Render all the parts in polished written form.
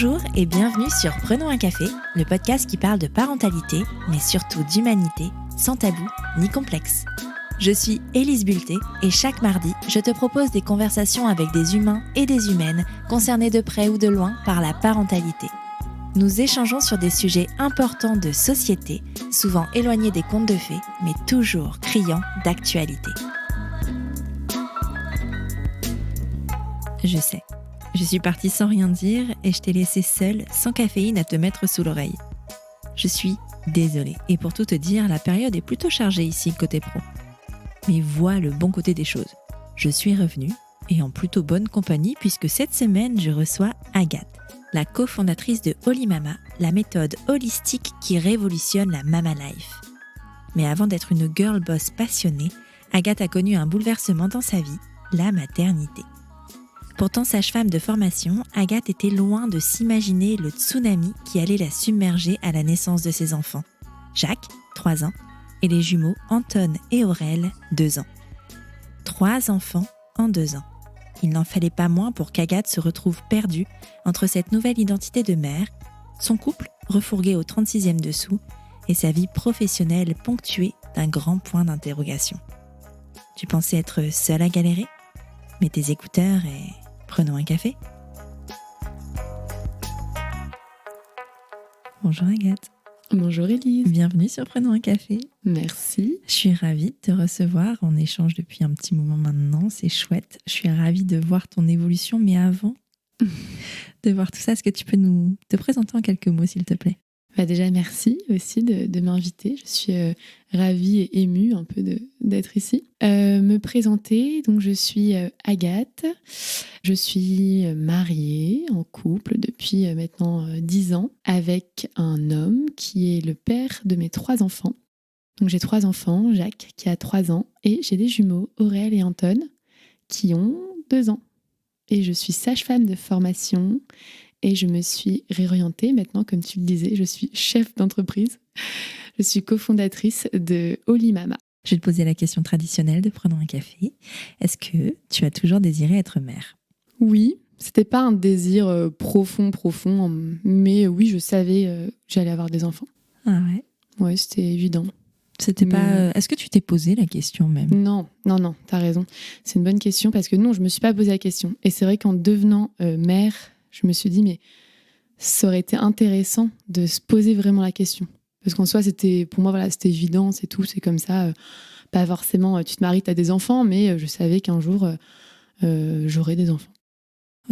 Bonjour et bienvenue sur Prenons un café, le podcast qui parle de parentalité, mais surtout d'humanité, sans tabou ni complexe. Je suis Élise Bulté et chaque mardi, je te propose des conversations avec des humains et des humaines concernés de près ou de loin par la parentalité. Nous échangeons sur des sujets importants de société, souvent éloignés des contes de fées, mais toujours criants d'actualité. Je sais, je suis partie sans rien dire et je t'ai laissé seule, sans caféine, à te mettre sous l'oreille. Je suis désolée et pour tout te dire, la période est plutôt chargée ici côté pro. Mais vois le bon côté des choses. Je suis revenue et en plutôt bonne compagnie puisque cette semaine, je reçois Agathe, la cofondatrice de Holy Mama, la méthode holistique qui révolutionne la Mama Life. Mais avant d'être une girl boss passionnée, Agathe a connu un bouleversement dans sa vie, la maternité. Pourtant sage-femme de formation, Agathe était loin de s'imaginer le tsunami qui allait la submerger à la naissance de ses enfants. Jacques, 3 ans, et les jumeaux Anton et Aurèle, 2 ans. 3 enfants en 2 ans. Il n'en fallait pas moins pour qu'Agathe se retrouve perdue entre cette nouvelle identité de mère, son couple refourgué au 36e dessous et sa vie professionnelle ponctuée d'un grand point d'interrogation. Tu pensais être seule à galérer ? Mets tes écouteurs et prenons un café. Bonjour Agathe. Bonjour Élise. Bienvenue sur Prenons un café. Merci. Je suis ravie de te recevoir. On échange depuis un petit moment maintenant, c'est chouette. Je suis ravie de voir ton évolution, mais avant de voir tout ça, est-ce que tu peux te présenter en quelques mots, s'il te plaît ? Déjà, merci aussi de m'inviter. Je suis ravie et émue un peu d'être ici. Me présenter, donc je suis Agathe. Je suis mariée, en couple depuis maintenant 10 ans, avec un homme qui est le père de mes 3 enfants. Donc j'ai 3 enfants, Jacques qui a 3 ans, et j'ai des jumeaux, Aurèle et Anton, qui ont 2 ans. Et je suis sage-femme de formation. Et je me suis réorientée maintenant, comme tu le disais, je suis chef d'entreprise. Je suis cofondatrice de Holy Mama. Je vais te poser la question traditionnelle de Prenons un café. Est-ce que tu as toujours désiré être mère ? Oui, c'était pas un désir profond, mais oui, je savais que j'allais avoir des enfants. Ah ouais ? Ouais, c'était évident. C'était pas... Est-ce que tu t'es posé la question même ? Non, t'as raison. C'est une bonne question parce que non, je me suis pas posé la question. Et c'est vrai qu'en devenant mère, je me suis dit, mais ça aurait été intéressant de se poser vraiment la question. Parce qu'en soi, pour moi, c'était évident, c'est tout, c'est comme ça. Pas forcément, tu te maries, tu as des enfants, mais je savais qu'un jour, j'aurais des enfants.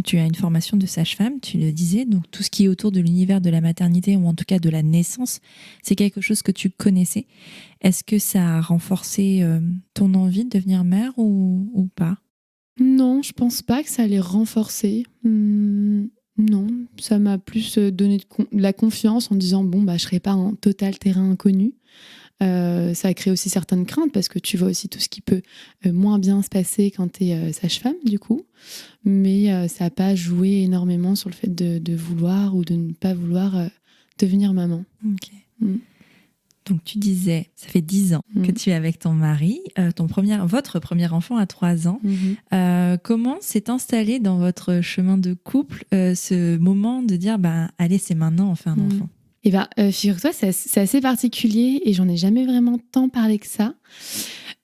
Tu as une formation de sage-femme, tu le disais, donc tout ce qui est autour de l'univers de la maternité, ou en tout cas de la naissance, c'est quelque chose que tu connaissais. Est-ce que ça a renforcé ton envie de devenir mère ou pas ? Non, je pense pas que ça allait renforcer. Non, ça m'a plus donné de la confiance en disant je serai pas en total terrain inconnu. Ça a créé aussi certaines craintes parce que tu vois aussi tout ce qui peut moins bien se passer quand tu es sage-femme du coup. Mais ça n'a pas joué énormément sur le fait de vouloir ou de ne pas vouloir devenir maman. Ok. Donc tu disais, ça fait 10 ans que tu es avec ton mari, votre premier enfant a 3 ans. Comment s'est installé dans votre chemin de couple ce moment de dire allez, c'est maintenant, on fait un enfant ? Figure-toi, c'est assez particulier et j'en ai jamais vraiment tant parlé que ça.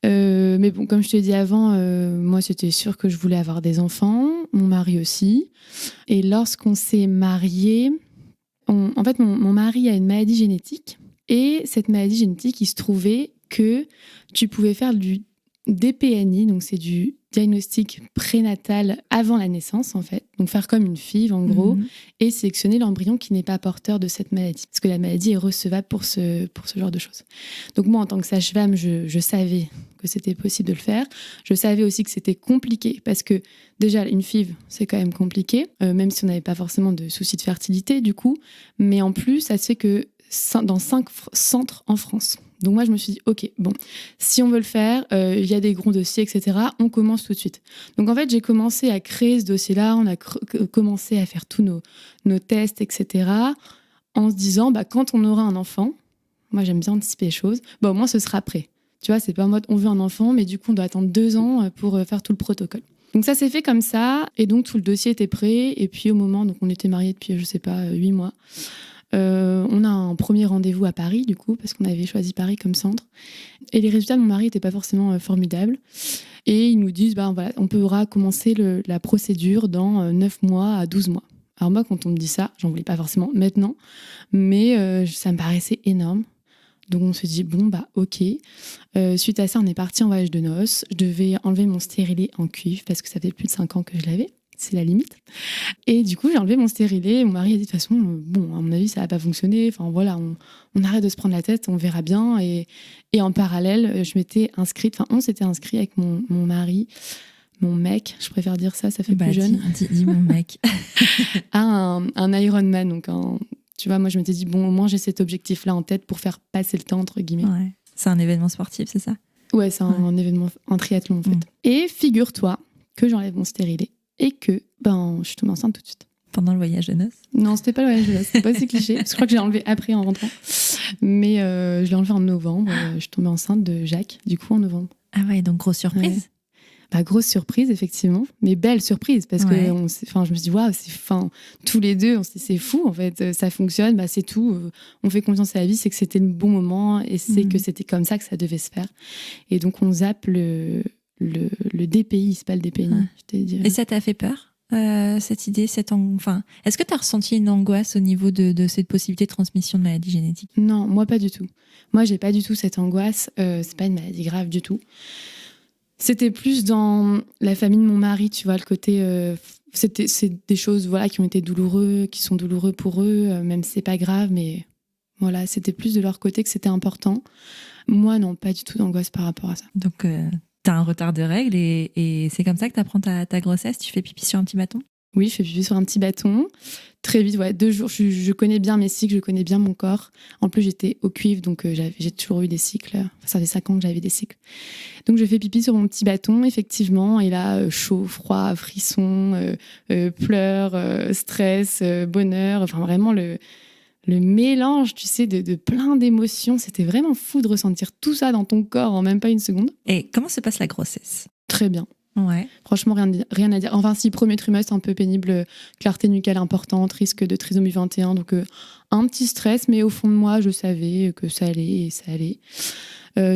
Mais bon, comme je te dis avant, moi c'était sûr que je voulais avoir des enfants, mon mari aussi. Et lorsqu'on s'est mariés, en fait mon mari a une maladie génétique. Et cette maladie génétique, il se trouvait que tu pouvais faire du DPNI, donc c'est du diagnostic prénatal avant la naissance en fait, donc faire comme une FIV en gros, et sélectionner l'embryon qui n'est pas porteur de cette maladie, parce que la maladie est recevable pour ce genre de choses. Donc moi en tant que sage-femme, je savais que c'était possible de le faire. Je savais aussi que c'était compliqué, parce que déjà une FIV c'est quand même compliqué, même si on n'avait pas forcément de soucis de fertilité du coup, mais en plus ça se fait que dans 5 centres en France. Donc moi, je me suis dit, ok, bon, si on veut le faire, il y a des gros dossiers, etc. On commence tout de suite. Donc en fait, j'ai commencé à créer ce dossier-là, on a commencé à faire tous nos tests, etc. En se disant, quand on aura un enfant, moi j'aime bien anticiper les choses, au moins ce sera prêt. Tu vois, c'est pas en mode, on veut un enfant, mais du coup, on doit attendre 2 ans pour faire tout le protocole. Donc ça s'est fait comme ça, et donc tout le dossier était prêt. Et puis au moment, donc on était mariés depuis, 8 mois, on a un premier rendez-vous à Paris, du coup, parce qu'on avait choisi Paris comme centre. Et les résultats de mon mari n'étaient pas forcément formidables. Et ils nous disent, voilà, on pourra commencer la procédure dans 9 mois à 12 mois. Alors moi, quand on me dit ça, j'en voulais pas forcément maintenant, mais ça me paraissait énorme. Donc on se dit, ok. Suite à ça, on est parti en voyage de noces. Je devais enlever mon stérilet en cuivre parce que ça fait plus de 5 ans que je l'avais. C'est la limite. Et du coup, j'ai enlevé mon stérilet. Mon mari a dit, de toute façon, à mon avis, ça va pas fonctionner. Enfin voilà, on arrête de se prendre la tête, on verra bien. Et en parallèle, je m'étais inscrite, on s'était inscrit avec mon mari, mon mec, je préfère dire ça fait plus jeune. Dis mon mec. à un Ironman, donc tu vois, moi je m'étais dit, au moins j'ai cet objectif-là en tête pour faire passer le temps, entre guillemets. Ouais. C'est un événement sportif, c'est ça? Ouais, c'est un événement, un triathlon en fait. Et figure-toi que j'enlève mon stérilet et que je suis tombée enceinte tout de suite. Pendant le voyage de noces? Non, c'était pas le voyage de noces, c'était pas si cliché. Parce que je crois que je l'ai enlevé après en rentrant. Mais je l'ai enlevé en novembre. Je suis tombée enceinte de Jacques, du coup en novembre. Ah ouais, donc grosse surprise. Ouais. Grosse surprise, effectivement, mais belle surprise, parce que je me suis dit, waouh, tous les deux, c'est fou, en fait, ça fonctionne, c'est tout, on fait confiance à la vie, c'est que c'était le bon moment, et c'est que c'était comme ça que ça devait se faire. Et donc, on zappe le DPI, c'est pas le DPI, je t'ai dit. Et ça t'a fait peur, cette idée, est-ce que tu as ressenti une angoisse au niveau de cette possibilité de transmission de maladie génétique? Non, moi, pas du tout. Moi, j'ai pas du tout cette angoisse, c'est pas une maladie grave du tout. C'était plus dans la famille de mon mari, tu vois, le côté... c'est des choses qui ont été douloureux, qui sont douloureux pour eux, même si c'est pas grave, mais voilà, c'était plus de leur côté que c'était important. Moi, non, pas du tout d'angoisse par rapport à ça. Donc, t'as un retard de règles et c'est comme ça que t'apprends ta grossesse? Tu fais pipi sur un petit bâton? Oui, je fais pipi sur un petit bâton. Très vite, 2 jours. Je connais bien mes cycles, je connais bien mon corps. En plus, j'étais au cuivre, donc j'ai toujours eu des cycles. Ça fait 5 ans que j'avais des cycles. Donc, je fais pipi sur mon petit bâton, effectivement. Et là, chaud, froid, frisson, pleurs, stress, bonheur. Enfin, vraiment, le mélange, tu sais, de plein d'émotions. C'était vraiment fou de ressentir tout ça dans ton corps en même pas une seconde. Et comment se passe la grossesse? Très bien. Ouais. Franchement, rien à dire. Enfin, si, premier trimestre, un peu pénible, clarté nucale importante, risque de trisomie 21, donc un petit stress, mais au fond de moi, je savais que ça allait et ça allait.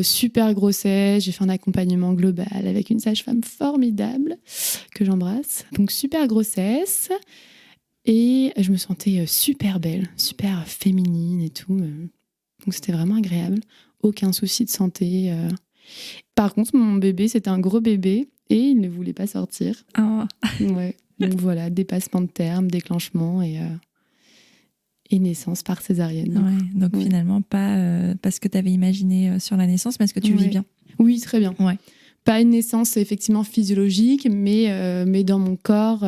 Super grossesse, j'ai fait un accompagnement global avec une sage-femme formidable que j'embrasse. Donc, super grossesse. Et je me sentais super belle, super féminine et tout. Donc, c'était vraiment agréable. Aucun souci de santé. Par contre, mon bébé, c'était un gros bébé. Et il ne voulait pas sortir. Oh. Ouais. Donc voilà, dépassement de terme, déclenchement et naissance par césarienne. Ouais, donc finalement, pas ce que tu avais imaginé sur la naissance, mais ce que tu vis bien. Oui, très bien. Ouais. Pas une naissance effectivement physiologique, mais dans mon corps,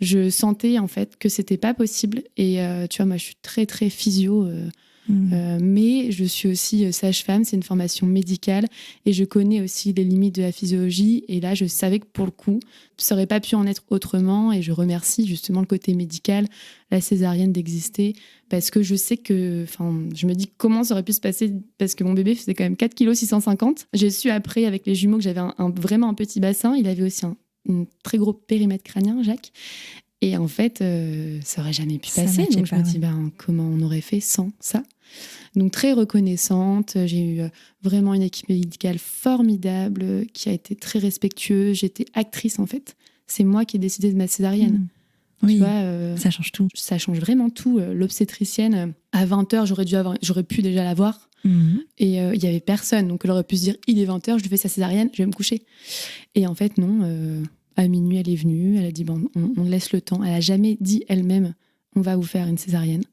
je sentais en fait que c'était pas possible. Et tu vois, moi, je suis très, très physio. Mais je suis aussi sage-femme, c'est une formation médicale et je connais aussi les limites de la physiologie. Et là, je savais que pour le coup, ça n'aurait pas pu en être autrement. Et je remercie justement le côté médical, la césarienne d'exister, parce que je sais que, je me dis comment ça aurait pu se passer, parce que mon bébé faisait quand même 4,650 kg. J'ai su après avec les jumeaux que j'avais vraiment un petit bassin. Il avait aussi un très gros périmètre crânien, Jacques. Et en fait, ça aurait jamais pu passer. Donc je me dis, comment on aurait fait sans ça? Donc très reconnaissante. J'ai eu vraiment une équipe médicale formidable qui a été très respectueuse. J'étais actrice en fait. C'est moi qui ai décidé de ma césarienne. Oui, tu vois, ça change tout. Ça change vraiment tout. L'obstétricienne, à 20h, j'aurais pu déjà la voir. Et il n'y avait personne. Donc elle aurait pu se dire, il est 20h, je lui fais sa césarienne, je vais me coucher. Et en fait, non. À minuit, elle est venue. Elle a dit, on laisse le temps. Elle n'a jamais dit elle-même, on va vous faire une césarienne.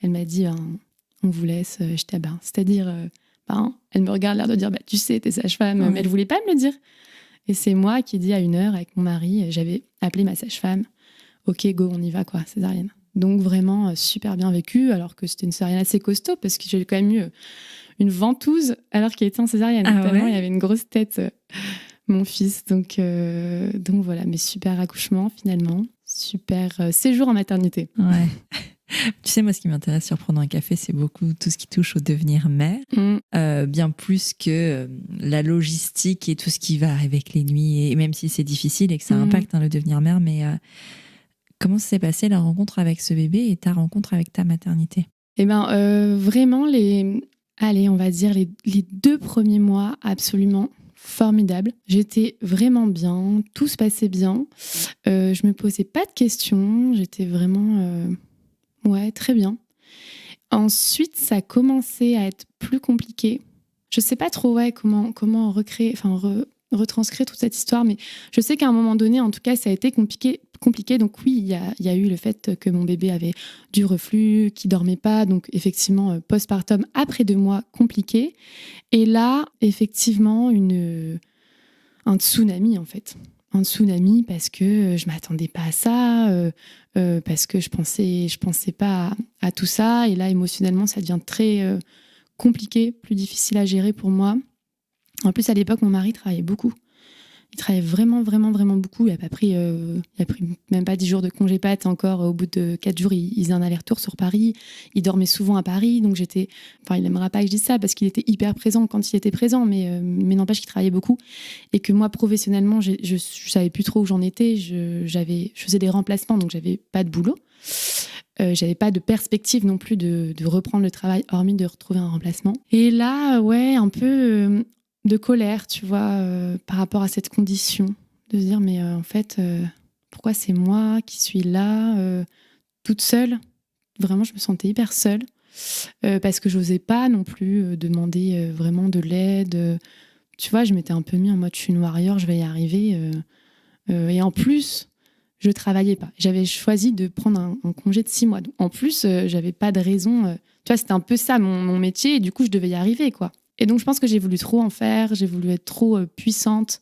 Elle m'a dit, on vous laisse. J'étais c'est-à-dire, elle me regarde l'air de dire, tu sais, t'es sage-femme. Mais elle ne voulait pas me le dire. Et c'est moi qui ai dit à 1h avec mon mari, j'avais appelé ma sage-femme. Ok, go, on y va, quoi, césarienne. Donc vraiment super bien vécu, alors que c'était une césarienne assez costaud, parce que j'ai quand même eu une ventouse alors qu'il était en césarienne. Tellement il avait une grosse tête, mon fils. Donc voilà, mais super accouchement finalement, super séjour en maternité. Ouais. Tu sais, moi, ce qui m'intéresse sur Prendre un café, c'est beaucoup tout ce qui touche au devenir mère. bien plus que la logistique et tout ce qui va avec les nuits, et même si c'est difficile et que ça impacte le devenir mère, mais comment s'est passée la rencontre avec ce bébé et ta rencontre avec ta maternité? Eh ben, vraiment, on va dire les 2 premiers mois, absolument formidables. J'étais vraiment bien, tout se passait bien. Je me posais pas de questions, j'étais vraiment très bien. Ensuite, ça a commencé à être plus compliqué. Je sais pas trop comment recréer, retranscrire toute cette histoire, mais je sais qu'à un moment donné, en tout cas, ça a été compliqué. Donc oui, il y a eu le fait que mon bébé avait du reflux, qu'il dormait pas, donc effectivement, postpartum, après 2 mois, compliqué. Et là, effectivement, un tsunami, en fait. Un tsunami parce que je m'attendais pas à ça, parce que je pensais pas à tout ça. Et là, émotionnellement, ça devient très compliqué, plus difficile à gérer pour moi. En plus, à l'époque, mon mari travaillait beaucoup. Il travaillait vraiment, vraiment, vraiment beaucoup. Il a pris même pas 10 jours de congé pat encore. Au bout de 4 jours, il faisait un aller-retour sur Paris. Il dormait souvent à Paris. Donc il n'aimera pas que je dise ça parce qu'il était hyper présent quand il était présent. Mais n'empêche qu'il travaillait beaucoup. Et que moi, professionnellement, je savais plus trop où j'en étais. Je faisais des remplacements, donc j'avais pas de boulot. J'avais pas de perspective non plus de reprendre le travail, hormis de retrouver un remplacement. Et là, un peu de colère, tu vois, par rapport à cette condition. De se dire, mais en fait, pourquoi c'est moi qui suis là, toute seule? Vraiment, je me sentais hyper seule. Parce que j'osais pas non plus demander vraiment de l'aide. Tu vois, je m'étais un peu mis en mode, je suis une warrior, je vais y arriver. Et en plus, je travaillais pas. J'avais choisi de prendre un congé de 6 mois. Donc, en plus, j'avais pas de raison. Tu vois, c'était un peu ça mon métier, et du coup, je devais y arriver, quoi. Et donc, je pense que j'ai voulu trop en faire, j'ai voulu être trop puissante,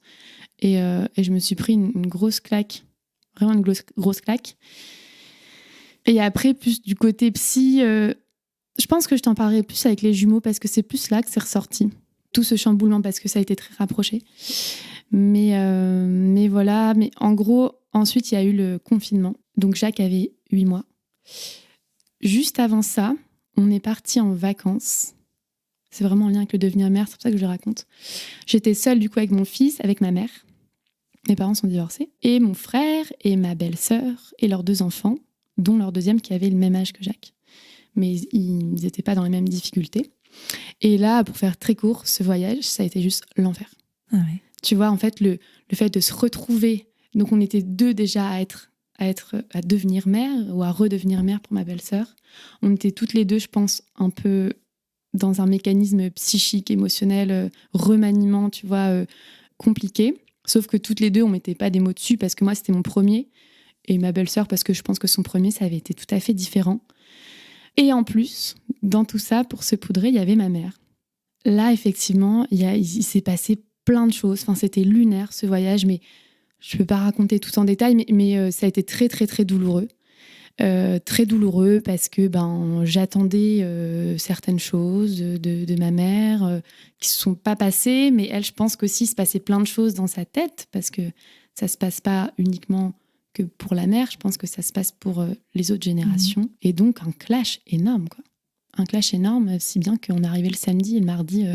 et je me suis pris une grosse claque, vraiment une grosse claque. Et après, plus du côté psy, je pense que je t'en parlerai plus avec les jumeaux, parce que c'est plus là que c'est ressorti, tout ce chamboulement, parce que ça a été très rapproché. Mais voilà, mais en gros, ensuite, il y a eu le confinement. Donc, Jacques avait 8 mois. Juste avant ça, on est parti en vacances. C'est vraiment en lien avec le devenir mère, c'est pour ça que je le raconte. J'étais seule, du coup, avec mon fils, avec ma mère. Mes parents sont divorcés. Et mon frère et ma belle-sœur et leurs 2 enfants, dont leur deuxième qui avait le même âge que Jacques. Mais ils n'étaient pas dans les mêmes difficultés. Et là, pour faire très court, ce voyage, ça a été juste l'enfer. Ah ouais. Tu vois, en fait, le fait de se retrouver. Donc, on était 2 déjà à devenir mère ou à redevenir mère pour ma belle-sœur. On était toutes les 2, je pense, un peu dans un mécanisme psychique, émotionnel, remaniement, tu vois, compliqué. Sauf que toutes les 2, on mettait pas des mots dessus parce que moi, c'était mon premier. Et ma belle-sœur, parce que je pense que son premier, ça avait été tout à fait différent. Et en plus, dans tout ça, pour se poudrer, il y avait ma mère. Là, effectivement, il s'est passé plein de choses. Enfin, c'était lunaire, ce voyage, mais je ne peux pas raconter tout en détail, mais ça a été très, très, très douloureux. Très douloureux parce que j'attendais certaines choses de ma mère qui ne se sont pas passées, mais elle, je pense qu'aussi, il se passait plein de choses dans sa tête parce que ça ne se passe pas uniquement que pour la mère, je pense que ça se passe pour les autres générations. Et donc, un clash énorme, quoi. Un clash énorme, si bien qu'on est arrivé le samedi et le mardi,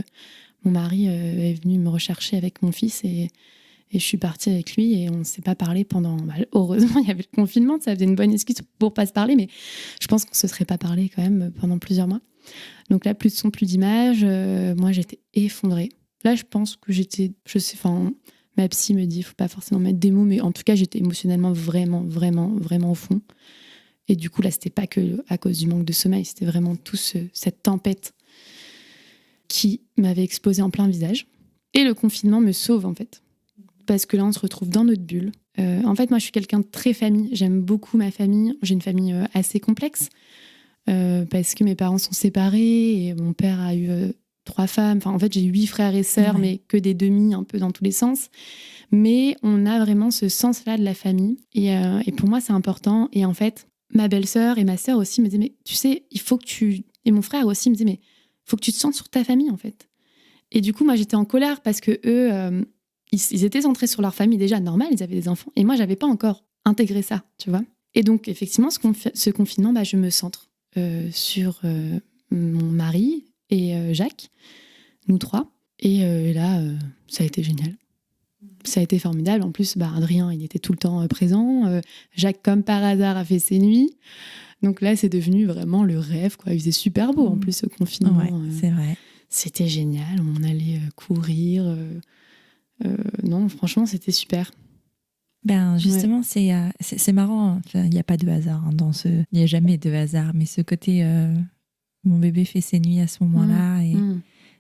mon mari est venu me rechercher avec mon fils et je suis partie avec lui et on ne s'est pas parlé pendant... heureusement, il y avait le confinement, ça faisait une bonne excuse pour ne pas se parler, mais je pense qu'on ne se serait pas parlé quand même pendant plusieurs mois. Donc là, plus de son, plus d'image. Moi, j'étais effondrée. Là, je pense que ma psy me dit, il ne faut pas forcément mettre des mots, mais en tout cas, j'étais émotionnellement vraiment, vraiment, vraiment au fond. Et du coup, là, ce n'était pas que à cause du manque de sommeil, c'était vraiment cette tempête qui m'avait explosé en plein visage. Et le confinement me sauve, en fait. Parce que là, on se retrouve dans notre bulle. En fait, moi, je suis quelqu'un de très famille. J'aime beaucoup ma famille. J'ai une famille assez complexe parce que mes parents sont séparés et mon père a eu 3 femmes. Enfin, en fait, j'ai 8 frères et sœurs, mais que des demi, un peu dans tous les sens. Mais on a vraiment ce sens-là de la famille. Et pour moi, c'est important. Et en fait, ma belle-sœur et ma sœur aussi me disaient, mais tu sais, il faut que tu... Et mon frère aussi me disait, mais il faut que tu te sentes sur ta famille, en fait. Et du coup, moi, j'étais en colère parce que eux... Ils étaient centrés sur leur famille déjà, normal, ils avaient des enfants. Et moi, j'avais pas encore intégré ça, tu vois. Et donc, effectivement, ce confinement, je me centre sur mon mari et Jacques. nous 3. Et là, ça a été génial. Ça a été formidable. En plus, Adrien, il était tout le temps présent. Jacques, comme par hasard, a fait ses nuits. Donc là, c'est devenu vraiment le rêve, quoi. Il faisait super beau, en plus, ce confinement. Ouais, c'est vrai. C'était génial. On allait courir. Non, franchement, c'était super. Justement, c'est marrant. Il n'y a pas de hasard dans ce... Il n'y a jamais de hasard. Mais ce côté... mon bébé fait ses nuits à ce moment-là et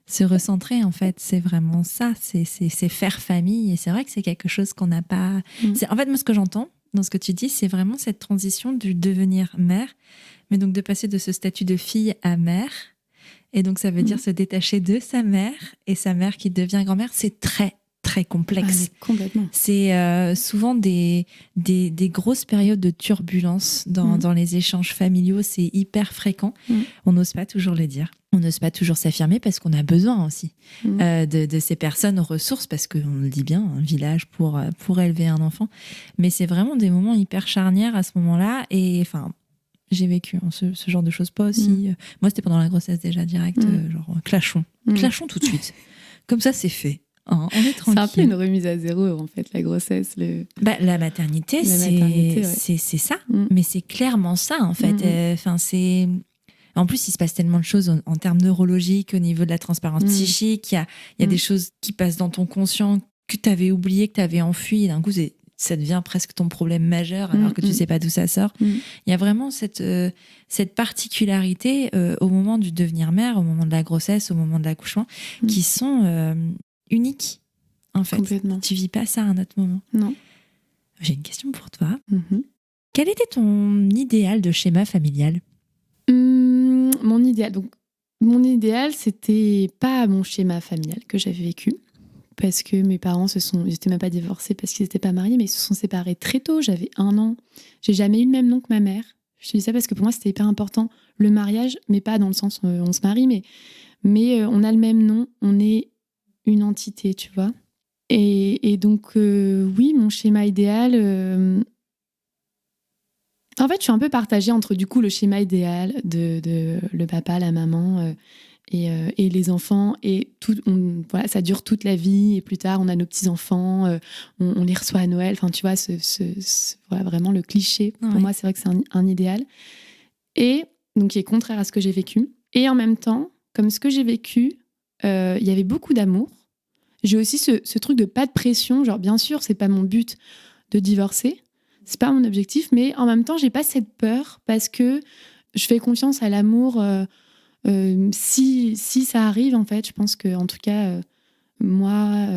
se recentrer, en fait, c'est vraiment ça. C'est faire famille. Et c'est vrai que c'est quelque chose qu'on n'a pas... En fait, moi, ce que j'entends dans ce que tu dis, c'est vraiment cette transition du devenir mère, mais donc de passer de ce statut de fille à mère. Et donc, ça veut dire se détacher de sa mère et sa mère qui devient grand-mère. C'est très, très complexe. Complètement. C'est souvent des grosses périodes de turbulence dans les échanges familiaux. C'est hyper fréquent. On n'ose pas toujours le dire. On n'ose pas toujours s'affirmer parce qu'on a besoin aussi de ces personnes aux ressources, parce qu'on le dit bien, un village pour élever un enfant. Mais c'est vraiment des moments hyper charnières à ce moment-là. Et enfin, j'ai vécu ce genre de choses, pas aussi. Moi, c'était pendant la grossesse déjà, direct, genre clashons. Clashons tout de suite. Comme ça, c'est fait. On est tranquille. C'est un peu une remise à zéro, en fait, la grossesse. La maternité, c'est ça. Mais c'est clairement ça, en fait. C'est... En plus, il se passe tellement de choses en termes neurologiques, au niveau de la transparence psychique. Il y a des choses qui passent dans ton conscient que tu avais oublié, que tu avais enfui. Et d'un coup, ça devient presque ton problème majeur, alors que tu ne sais pas d'où ça sort. Il y a vraiment cette particularité au moment du devenir mère, au moment de la grossesse, au moment de l'accouchement, qui sont uniques, en fait. Complètement. Tu vis pas ça à un autre moment. Non. J'ai une question pour toi. Quel était ton idéal de schéma familial ? Mon idéal, c'était pas mon schéma familial que j'avais vécu, parce que mes parents ils n'étaient même pas divorcés parce qu'ils n'étaient pas mariés, mais ils se sont séparés très tôt. J'avais 1 an. J'ai jamais eu le même nom que ma mère. Je te dis ça parce que pour moi, c'était hyper important. Le mariage, mais pas dans le sens on se marie, mais on a le même nom, on est une entité, tu vois. Et donc, oui, mon schéma idéal... En fait, je suis un peu partagée entre du coup le schéma idéal de le papa, la maman et les enfants. Et voilà, ça dure toute la vie. Et plus tard, on a nos petits-enfants, on les reçoit à Noël. Enfin, tu vois, voilà, vraiment le cliché. Pour moi, c'est vrai que c'est un idéal. Et donc, qui est contraire à ce que j'ai vécu. Et en même temps, comme ce que j'ai vécu, il y avait beaucoup d'amour. J'ai aussi ce truc de pas de pression. Genre, bien sûr, c'est pas mon but de divorcer. C'est pas mon objectif, mais en même temps, j'ai pas cette peur parce que je fais confiance à l'amour. Si ça arrive, en fait, je pense que, en tout cas, moi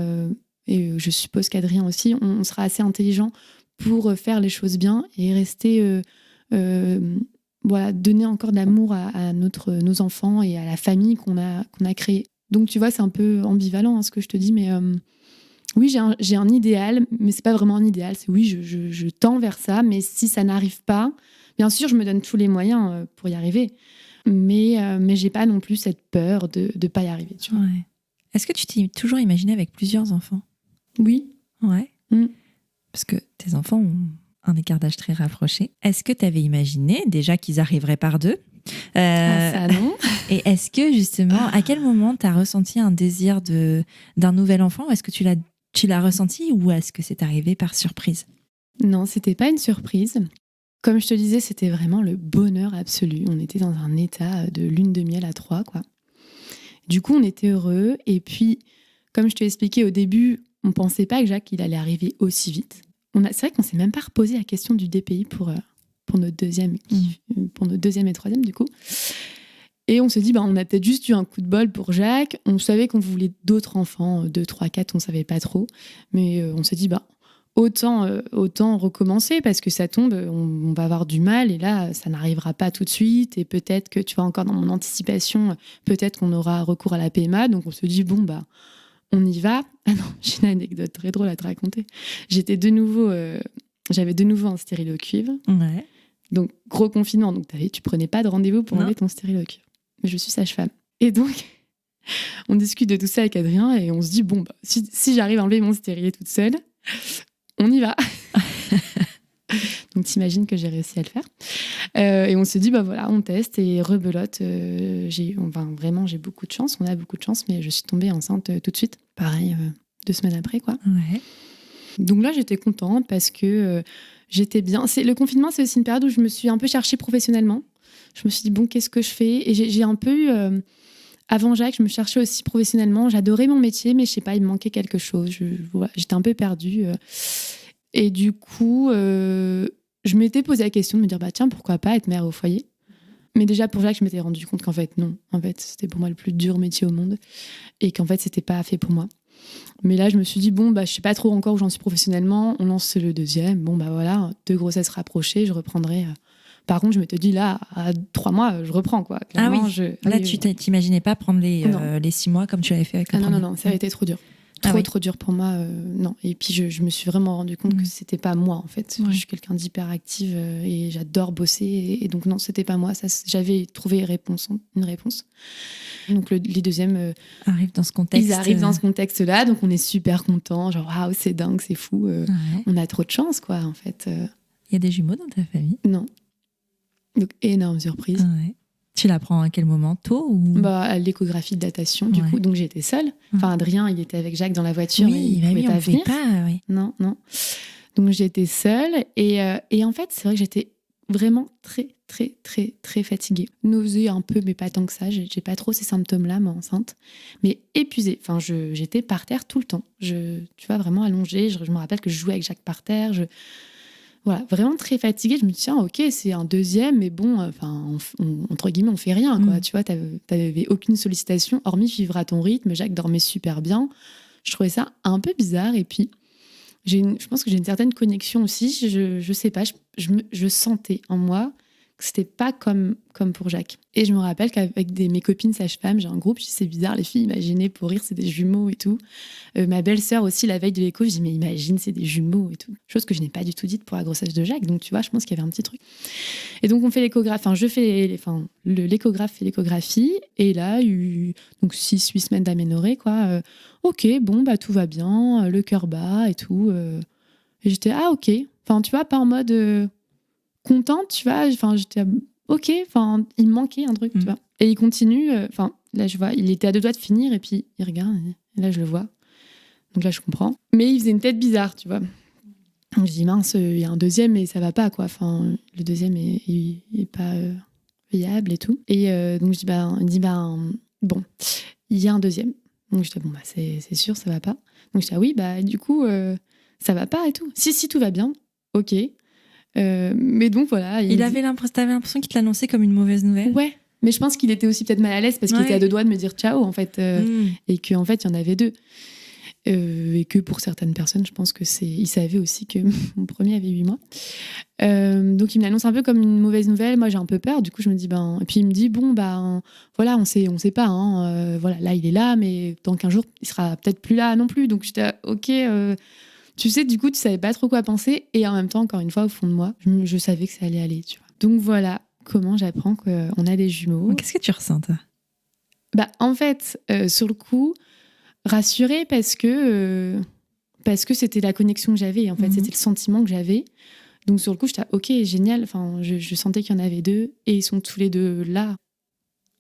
et je suppose qu'Adrien aussi, on sera assez intelligent pour faire les choses bien et rester, voilà, donner encore de l'amour à nos enfants et à la famille qu'on a créée. Donc, tu vois, c'est un peu ambivalent ce que je te dis, mais oui, j'ai un idéal, mais c'est pas vraiment un idéal. C'est oui, je tends vers ça, mais si ça n'arrive pas, bien sûr, je me donne tous les moyens pour y arriver. Mais j'ai pas non plus cette peur de pas y arriver. Tu vois. Ouais. Est-ce que tu t'es toujours imaginé avec plusieurs enfants ? Oui. Ouais. Parce que tes enfants ont un écart d'âge très rapproché. Est-ce que tu avais imaginé déjà qu'ils arriveraient par 2 ? Ça, non. Et est-ce que justement, à quel moment tu as ressenti un désir d'un nouvel enfant ? Est-ce que tu l'as ressenti ou est-ce que c'est arrivé par surprise ? Non, c'était pas une surprise. Comme je te disais, c'était vraiment le bonheur absolu. On était dans un état de lune de miel à 3, quoi. Du coup, on était heureux. Et puis, comme je te l'ai expliqué au début, on pensait pas que Jacques il allait arriver aussi vite. C'est vrai qu'on s'est même pas reposé la question du DPI pour notre deuxième et troisième, du coup. Et on s'est dit, on a peut-être juste eu un coup de bol pour Jacques. On savait qu'on voulait d'autres enfants, 2, 3, 4, on savait pas trop. Mais on s'est dit, autant recommencer parce que ça tombe, on va avoir du mal et là, ça n'arrivera pas tout de suite. Et peut-être que, tu vois, encore dans mon anticipation, peut-être qu'on aura recours à la PMA. Donc on se dit, on y va. Ah non, j'ai une anecdote très drôle à te raconter. J'avais de nouveau un stérilet au cuivre. Ouais. Donc, gros confinement. Donc, tu prenais pas de rendez-vous pour enlever ton stérilet au cuivre. Mais je suis sage-femme. Et donc, on discute de tout ça avec Adrien et on se dit, si j'arrive à enlever mon stérilet toute seule, on y va. Donc t'imagines que j'ai réussi à le faire. Et on se dit, bah voilà, on teste et rebelote. Vraiment, j'ai beaucoup de chance. On a beaucoup de chance, mais je suis tombée enceinte tout de suite. Pareil, 2 semaines après, quoi. Ouais. Donc là, j'étais contente parce que j'étais bien. Le confinement, c'est aussi une période où je me suis un peu cherchée professionnellement. Je me suis dit, bon, qu'est-ce que je fais ? Et j'ai un peu eu... avant Jacques, je me cherchais aussi professionnellement. J'adorais mon métier, mais je sais pas, il me manquait quelque chose. Voilà, j'étais un peu perdue. Et du coup, je m'étais posé la question de me dire, bah tiens, pourquoi pas être mère au foyer ? Mais déjà, pour Jacques, je m'étais rendu compte qu'en fait, non. En fait, c'était pour moi le plus dur métier au monde. Et qu'en fait, c'était pas fait pour moi. Mais là, je me suis dit, bon, bah, je sais pas trop encore où j'en suis professionnellement. On lance le deuxième. Bon, bah voilà, 2 grossesses rapprochées, je reprendrai. Par contre, je m'étais dit, là, à 3 mois, je reprends, quoi. Clairement, Là, tu t'imaginais pas prendre les 6 mois comme tu l'avais fait avec le premier. Non, ça a été trop dur. Trop dur pour moi, non. Et puis, je me suis vraiment rendu compte que c'était pas moi, en fait. Je suis quelqu'un d'hyperactive et j'adore bosser. Et donc, non, c'était pas moi. Ça, j'avais trouvé une réponse. Donc, les deuxièmes arrivent dans ce contexte. Ils arrivent dans ce contexte-là, donc on est super contents. Genre, waouh, c'est dingue, c'est fou. On a trop de chance, quoi, en fait. Il y a des jumeaux dans ta famille ? Non. Donc, énorme surprise. Ouais. Tu l'apprends à quel moment ? Tôt ou... À l'échographie de datation, du coup. Donc, j'étais seule. Enfin, Adrien, il était avec Jacques dans la voiture. Oui, mais il on pouvait pas venir. Oui. Non. Donc, j'étais seule. Et en fait, c'est vrai que j'étais vraiment très, très, très, très fatiguée. Nausée un peu, mais pas tant que ça. J'ai pas trop ces symptômes-là, moi, enceinte. Mais épuisée. Enfin, j'étais par terre tout le temps. Tu vois, vraiment allongée. Je me rappelle que je jouais avec Jacques par terre. Voilà, vraiment très fatiguée. Je me dis, tiens, ok, c'est un deuxième, mais bon, entre guillemets, on fait rien, quoi. Tu vois, t'avais aucune sollicitation, hormis vivre à ton rythme. Jacques dormait super bien. Je trouvais ça un peu bizarre. Et puis, je pense que j'ai une certaine connexion aussi. Je sais pas, je sentais en moi que c'était pas comme pour Jacques. Et je me rappelle qu'avec mes copines sages-femmes, j'ai un groupe, je dis, c'est bizarre, les filles, imaginez, pour rire, c'est des jumeaux et tout. Ma belle-sœur aussi, la veille de l'écho, je dis, mais imagine, c'est des jumeaux et tout. Chose que je n'ai pas du tout dite pour la grossesse de Jacques. Donc, tu vois, je pense qu'il y avait un petit truc. Et donc, on fait l'échographie. Enfin, je fais l'échographe fait l'échographie. Et là, il y a eu donc 6-8 semaines d'aménorrhée, quoi. Ok, bon, bah, tout va bien, le cœur bat et tout. Et j'étais, ah, ok. Enfin, tu vois, pas en mode contente, tu vois. Enfin, j'étais, ok. Enfin, il me manquait un truc, tu vois. Et il continue. Enfin, là, je vois, il était à 2 doigts de finir et puis il regarde. Et là, je le vois. Donc là, je comprends. Mais il faisait une tête bizarre, tu vois. Donc, je dis, mince, il y a un deuxième, mais ça va pas, quoi. Enfin, le deuxième est pas viable et tout. Et donc, je dis, bon, il y a un deuxième. Donc, je dis, bon, c'est sûr, ça va pas. Donc, je dis, ah oui, du coup, ça va pas et tout. Si, tout va bien. Ok. Mais donc, voilà. T'avais l'impression qu'il te l'annonçait comme une mauvaise nouvelle ? Ouais. Mais je pense qu'il était aussi peut-être mal à l'aise parce qu'il était à 2 doigts de me dire ciao, en fait. Et qu'en fait, il y en avait 2. Et que pour certaines personnes, je pense que il savait aussi que mon premier avait 8 mois. Donc il me l'annonce un peu comme une mauvaise nouvelle. Moi j'ai un peu peur. Du coup je me dis et puis il me dit voilà, on sait pas. Voilà, là il est là, mais dans 15 jours il sera peut-être plus là non plus. Donc j'étais ok. Tu sais, du coup tu savais pas trop quoi penser. Et en même temps, encore une fois, au fond de moi, je savais que ça allait aller. Tu vois. Donc voilà comment j'apprends qu'on a des jumeaux. Qu'est-ce que tu ressens toi ? En fait, sur le coup, rassurée parce que c'était la connexion que j'avais. En fait, c'était le sentiment que j'avais. Donc, sur le coup, j'étais ok, génial. Enfin, je sentais qu'il y en avait 2 et ils sont tous les 2 là.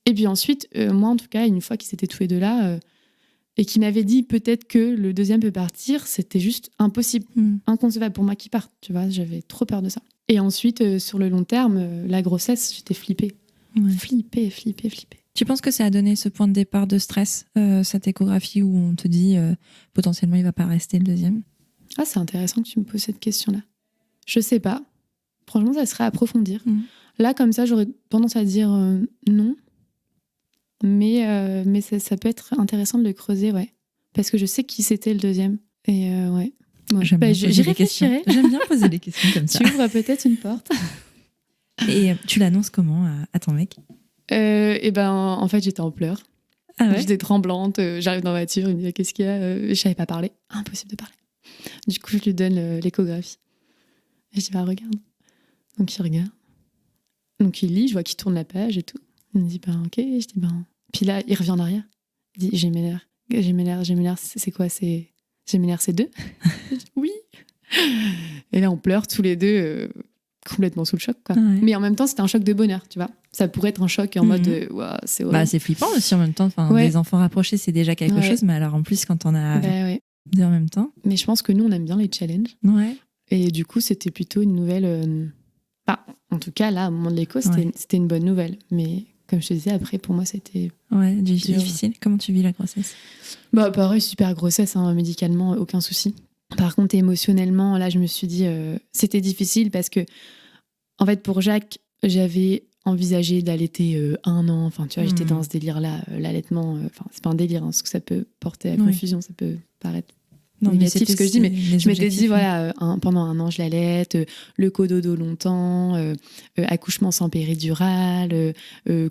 Et puis ensuite, moi, en tout cas, une fois qu'ils étaient tous les 2 là et qu'ils m'avaient dit peut-être que le deuxième peut partir, c'était juste impossible, inconcevable pour moi qu'il parte. Tu vois, j'avais trop peur de ça. Et ensuite, sur le long terme, la grossesse, j'étais flippée. Ouais. Flippée. Tu penses que ça a donné ce point de départ de stress, cette échographie où on te dit potentiellement il va pas rester le deuxième ? Ah, c'est intéressant que tu me poses cette question-là. Je sais pas. Franchement, ça serait à approfondir. Là, comme ça, j'aurais tendance à dire non. Mais ça peut être intéressant de le creuser, ouais. Parce que je sais qui c'était le deuxième. Et ouais. J'y réfléchirai. J'aime bien poser des questions comme ça. Tu ouvres peut-être une porte. Et tu l'annonces comment à ton mec ? En fait, j'étais en pleurs. Ah ouais ? J'étais tremblante. J'arrive dans la voiture, il me dit qu'est-ce qu'il y a ? Je savais pas parler. Impossible de parler. Du coup, je lui donne l'échographie. Et je dis, regarde. Donc, il regarde. Donc, il lit, je vois qu'il tourne la page et tout. Il me dit, ok. Je dis, Puis là, il revient en arrière. Il dit, Gémellaire, c'est quoi ? Gémellaire, c'est 2 ? Je dis, oui. Et là, on pleure tous les 2. complètement sous le choc, quoi. Ouais. Mais en même temps, c'était un choc de bonheur, tu vois. Ça pourrait être un choc en mode ouah, c'est horrible. Bah, c'est flippant aussi en même temps. Enfin, Ouais. des enfants rapprochés, c'est déjà quelque chose, mais alors en plus, quand on a Ouais. deux en même temps. Mais je pense que nous, on aime bien les challenges. Ouais. Et du coup, c'était plutôt une nouvelle. En tout cas, là, au moment de l'écho, c'était une bonne nouvelle. Mais comme je te disais, après, pour moi, c'était. Ouais, difficile. Comment tu vis la grossesse? Bah, pareil, super grossesse, hein, médicalement, aucun souci. Par contre, émotionnellement, là, je me suis dit, c'était difficile parce que, en fait, pour Jacques, j'avais envisagé d'allaiter 1 an. Enfin, tu vois, j'étais dans ce délire-là, l'allaitement. Enfin, c'est pas un délire, hein, parce que ça peut porter à confusion, ça peut paraître négatif ce que je dis, mais je m'étais dit, voilà, pendant 1 an, je l'allaite, le cododo longtemps, accouchement sans péridurale,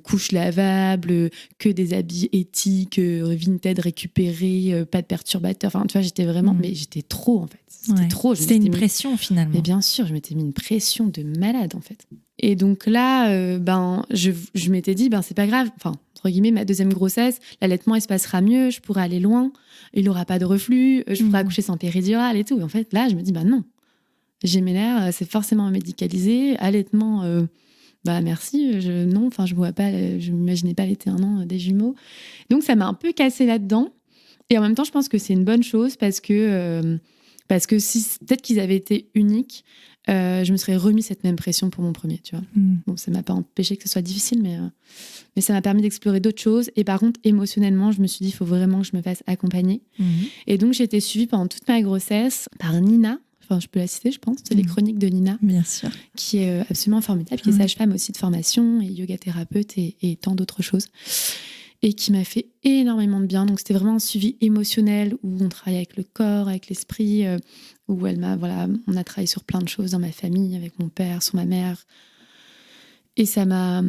couche lavable, que des habits éthiques, Vinted récupérés, pas de perturbateurs. Enfin, tu vois, j'étais vraiment... Mais j'étais trop, en fait. C'était trop. C'était une pression, finalement. Mais bien sûr, je m'étais mis une pression de malade, en fait. Et donc là, je m'étais dit, c'est pas grave. Enfin, entre guillemets, ma deuxième grossesse, l'allaitement, il se passera mieux, je pourrai aller loin, il n'aura pas de reflux, je pourrai accoucher sans péridurale et tout. Et en fait, là, je me dis, non. Gémellaire, c'est forcément médicalisé. Allaitement, merci. Je vois pas, je m'imaginais pas allaiter 1 an des jumeaux. Donc, ça m'a un peu cassée là-dedans. Et en même temps, je pense que c'est une bonne chose parce que si peut-être qu'ils avaient été uniques, je me serais remis cette même pression pour mon premier, tu vois. Bon, ça m'a pas empêché que ce soit difficile, mais ça m'a permis d'explorer d'autres choses. Et par contre, émotionnellement, je me suis dit, il faut vraiment que je me fasse accompagner. Et donc, j'ai été suivie pendant toute ma grossesse par Nina. Enfin, je peux la citer, je pense. C'est les chroniques de Nina. Bien sûr. Qui est absolument formidable, qui est sage-femme aussi de formation et yoga thérapeute et tant d'autres choses. Et qui m'a fait énormément de bien. Donc, c'était vraiment un suivi émotionnel où on travaille avec le corps, avec l'esprit, où on a travaillé sur plein de choses dans ma famille, avec mon père, sur ma mère. Et ça m'a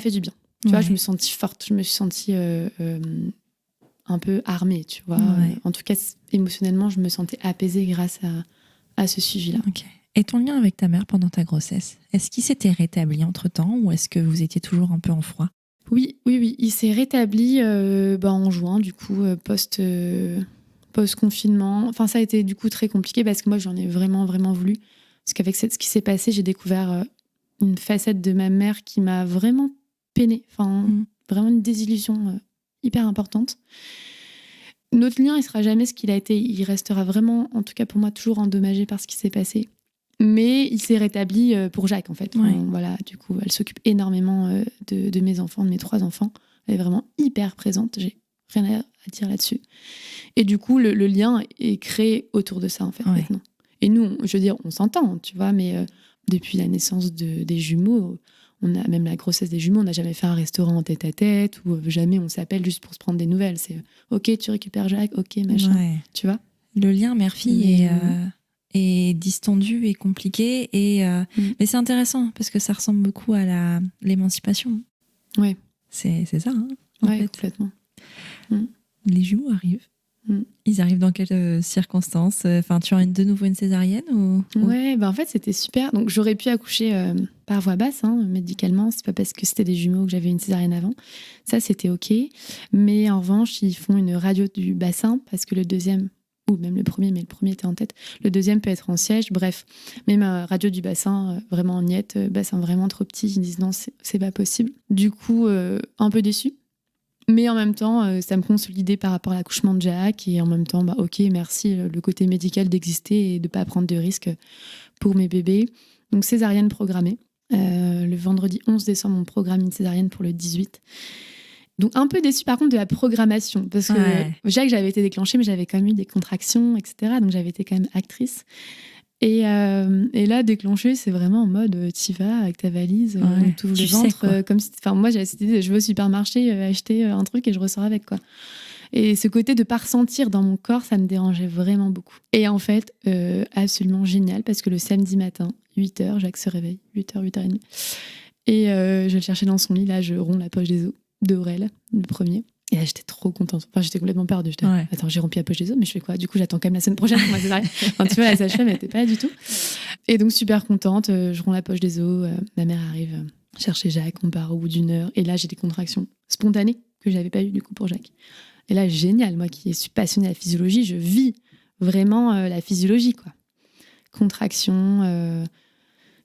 fait du bien. Tu vois, je me suis sentie forte, je me suis sentie un peu armée, tu vois. En tout cas, émotionnellement, je me sentais apaisée grâce à ce suivi-là. Okay. Et ton lien avec ta mère pendant ta grossesse, est-ce qu'il s'était rétabli entre-temps ou est-ce que vous étiez toujours un peu en froid? Oui. Il s'est rétabli en juin, du coup, post-confinement. Enfin, ça a été du coup très compliqué parce que moi, j'en ai vraiment, vraiment voulu. Parce qu'avec ce qui s'est passé, j'ai découvert une facette de ma mère qui m'a vraiment peinée. Enfin, vraiment une désillusion hyper importante. Notre lien, il sera jamais ce qu'il a été. Il restera vraiment, en tout cas pour moi, toujours endommagé par ce qui s'est passé. Mais il s'est rétabli pour Jacques, en fait. Voilà, du coup, elle s'occupe énormément de mes enfants, de mes 3 enfants. Elle est vraiment hyper présente. J'ai rien à dire là-dessus. Et du coup, le lien est créé autour de ça, en fait, maintenant. Et nous, je veux dire, on s'entend, tu vois, mais depuis la naissance des jumeaux, même la grossesse des jumeaux, on n'a jamais fait un restaurant en tête-à-tête ou jamais on s'appelle juste pour se prendre des nouvelles. C'est « Ok, tu récupères Jacques, ok, machin. » Tu vois ? Le lien mère-fille est distendu et compliqué. Mais c'est intéressant parce que ça ressemble beaucoup à l'émancipation. Ouais. C'est ça, hein, en fait. Complètement. Les jumeaux arrivent. Ils arrivent dans quelles circonstances? Enfin, tu as de nouveau une césarienne ou... Ouais, en fait, c'était super. Donc, j'aurais pu accoucher par voie basse, médicalement. C'est pas parce que c'était des jumeaux que j'avais une césarienne avant. Ça, c'était OK. Mais en revanche, ils font une radio du bassin parce que le deuxième, ou même le premier, mais le premier était en tête, le deuxième peut être en siège. Bref, même radio du bassin, vraiment en miette, bassin vraiment trop petit. Ils disent non, c'est pas possible. Du coup, un peu déçue. Mais en même temps, ça me consolidait par rapport à l'accouchement de Jacques. Et en même temps, ok, merci, le côté médical d'exister et de ne pas prendre de risques pour mes bébés. Donc, césarienne programmée. Le vendredi 11 décembre, on programme une césarienne pour le 18. Donc, un peu déçue par contre de la programmation. Parce que Jacques, j'avais été déclenchée, mais j'avais quand même eu des contractions, etc. Donc, j'avais été quand même actrice. Et là, déclencher, c'est vraiment en mode t'y vas avec ta valise, tu ouvres le ventre. Comme si, moi, j'avais cette idée, je vais au supermarché acheter un truc et je ressors avec, quoi. Et ce côté de ne pas ressentir dans mon corps, ça me dérangeait vraiment beaucoup. Et en fait, absolument génial, parce que le samedi matin, 8h, Jacques se réveille, 8h, 8h30. Et je le cherchais dans son lit, là, je romps la poche des os d'Aurel, le premier. Et là, j'étais trop contente. Enfin, j'étais complètement perdue. Attends, j'ai rempli la poche des os, mais je fais quoi? Du coup, j'attends quand même la semaine prochaine pour ma césarienne. Enfin, tu vois, la sage-femme, elle n'était pas du tout. Et donc, super contente. Je romps la poche des os. Ma mère arrive chercher Jacques. On part au bout d'1 heure. Et là, j'ai des contractions spontanées que je n'avais pas eues, du coup, pour Jacques. Et là, génial. Moi qui suis passionnée de la physiologie, je vis vraiment la physiologie, quoi. Contractions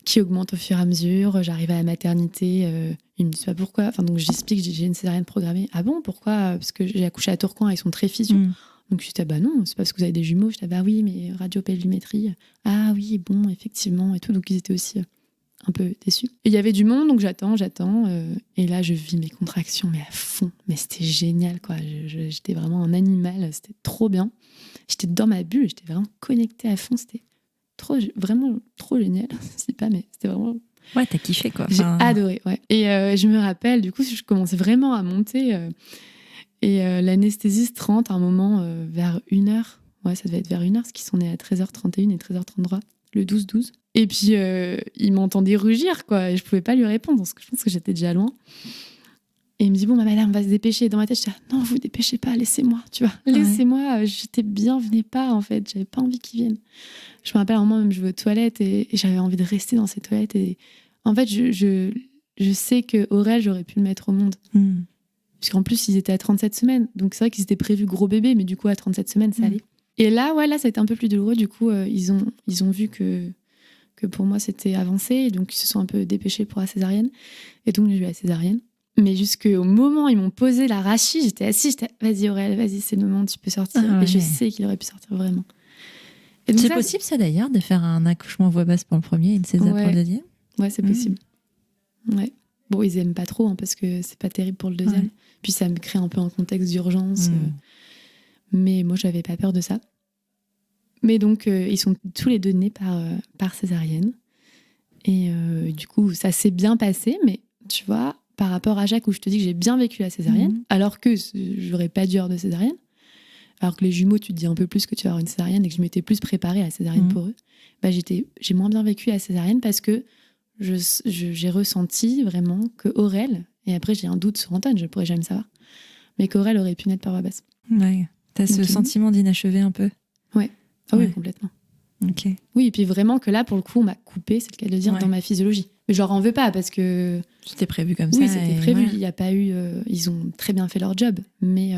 qui augmente au fur et à mesure. J'arrive à la maternité, ils me disent pas pourquoi. Enfin, donc j'explique, j'ai une césarienne programmée. Ah bon, pourquoi? Parce que j'ai accouché à Tourcoing, ils sont très fusion. Donc je dis, bah non, c'est parce que vous avez des jumeaux. Je dis, bah oui, mais radiopelvimétrie. Ah oui, bon, effectivement, et tout. Donc ils étaient aussi un peu déçus. Et il y avait du monde, donc j'attends. Et là, je vis mes contractions, mais à fond. Mais c'était génial, quoi. J'étais vraiment un animal, c'était trop bien. J'étais dans ma bulle, j'étais vraiment connectée à fond. C'était vraiment trop génial. Je sais pas, mais c'était vraiment... Ouais, t'as kiffé, quoi. J'ai adoré, ouais. Et je me rappelle, du coup, je commençais vraiment à monter. Et l'anesthésiste rentre à un moment vers 1h. Ouais, ça devait être vers 1h, parce qu'ils sont nés à 13h31 et 13h33, le 12-12. Et puis, il m'entendait rugir, quoi. Et je pouvais pas lui répondre, parce que je pense que j'étais déjà loin. Et il me dit, bon, madame, on va se dépêcher. Dans ma tête, je dis, non, vous dépêchez pas, laissez-moi, tu vois. Laissez-moi, j'étais bien, venez pas, en fait. J'avais pas envie qu'ils viennent. Je me rappelle, à un moment, même, je vais aux toilettes et j'avais envie de rester dans ces toilettes. Et en fait, je sais que Aurel, j'aurais pu le mettre au monde. Parce qu'en plus, ils étaient à 37 semaines. Donc, c'est vrai qu'ils étaient prévus gros bébés, mais du coup, à 37 semaines, ça allait. Et là, ça a été un peu plus douloureux. Du coup, ils ont vu que pour moi, c'était avancé. Et donc, ils se sont un peu dépêchés pour la césarienne. Et donc, j'ai eu la césarienne. Mais jusqu'au moment où ils m'ont posé la rachis, j'étais assise, vas-y Aurel, vas-y, c'est le moment, tu peux sortir. Et je sais qu'il aurait pu sortir vraiment. C'est possible ça d'ailleurs, de faire un accouchement voix basse pour le premier et une césar pour le deuxième? Ouais, c'est possible. Ouais. Bon, ils aiment pas trop, parce que c'est pas terrible pour le deuxième. Puis ça me crée un peu un contexte d'urgence. Mais moi, j'avais pas peur de ça. Mais donc, ils sont tous les deux nés par césarienne. Et du coup, ça s'est bien passé, mais tu vois... Par rapport à Jacques, où je te dis que j'ai bien vécu la césarienne, alors que j'aurais pas dû avoir de césarienne, alors que les jumeaux, tu te dis un peu plus que tu vas avoir une césarienne et que je m'étais plus préparée à la césarienne pour eux, j'ai moins bien vécu la césarienne parce que j'ai ressenti vraiment que Aurel, et après j'ai un doute sur Antoine, je ne pourrais jamais savoir, mais qu'Aurel aurait pu naître par voie basse. Ouais. T'as ce sentiment d'inachevé un peu? Ouais. Ah oui, complètement. Ok. Oui, et puis vraiment que là, pour le coup, on m'a coupé, c'est le cas de le dire, dans ma physiologie. Mais je leur en veux pas parce que... C'était prévu comme ça. Oui, c'était prévu. Il y a pas eu... ils ont très bien fait leur job. Mais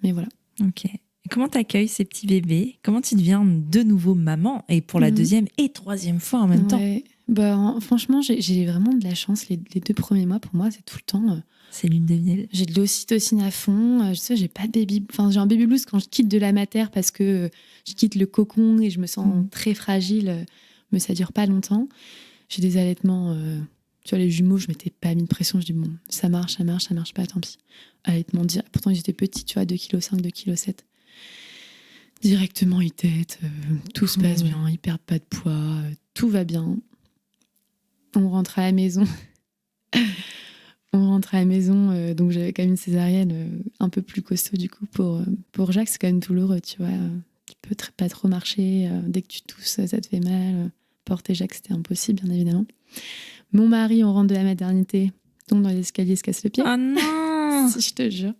voilà. Ok. Et comment t'accueilles ces petits bébés? Comment tu deviens de nouveau maman? Et pour la deuxième et troisième fois en même temps? Franchement, j'ai vraiment de la chance. Les 2 premiers mois, pour moi, c'est tout le temps... c'est lune de miel. J'ai de l'ocytocine à fond. Je sais, j'ai pas de baby... Enfin, j'ai un baby blues quand je quitte de la mater parce que je quitte le cocon et je me sens très fragile. Mais ça dure pas longtemps. J'ai des allaitements... Tu vois, les jumeaux, je m'étais pas mis de pression. Je dis, bon, ça marche pas, tant pis. Allaitement direct. Pourtant, ils étaient petits, tu vois, 2,5 kg, 2,7 kg. Directement, ils tètent. Tout se passe bien. Ils perdent pas de poids. Tout va bien. On rentre à la maison. Donc, j'avais quand même une césarienne un peu plus costaud, du coup, pour Jacques. C'est quand même douloureux, tu vois. Tu peux pas trop marcher. Dès que tu tousses, ça te fait mal. Porter Jacques, c'était impossible, bien évidemment. Mon mari, on rentre de la maternité, tombe dans l'escalier, se casse le pied. Oh non. Si, je te jure.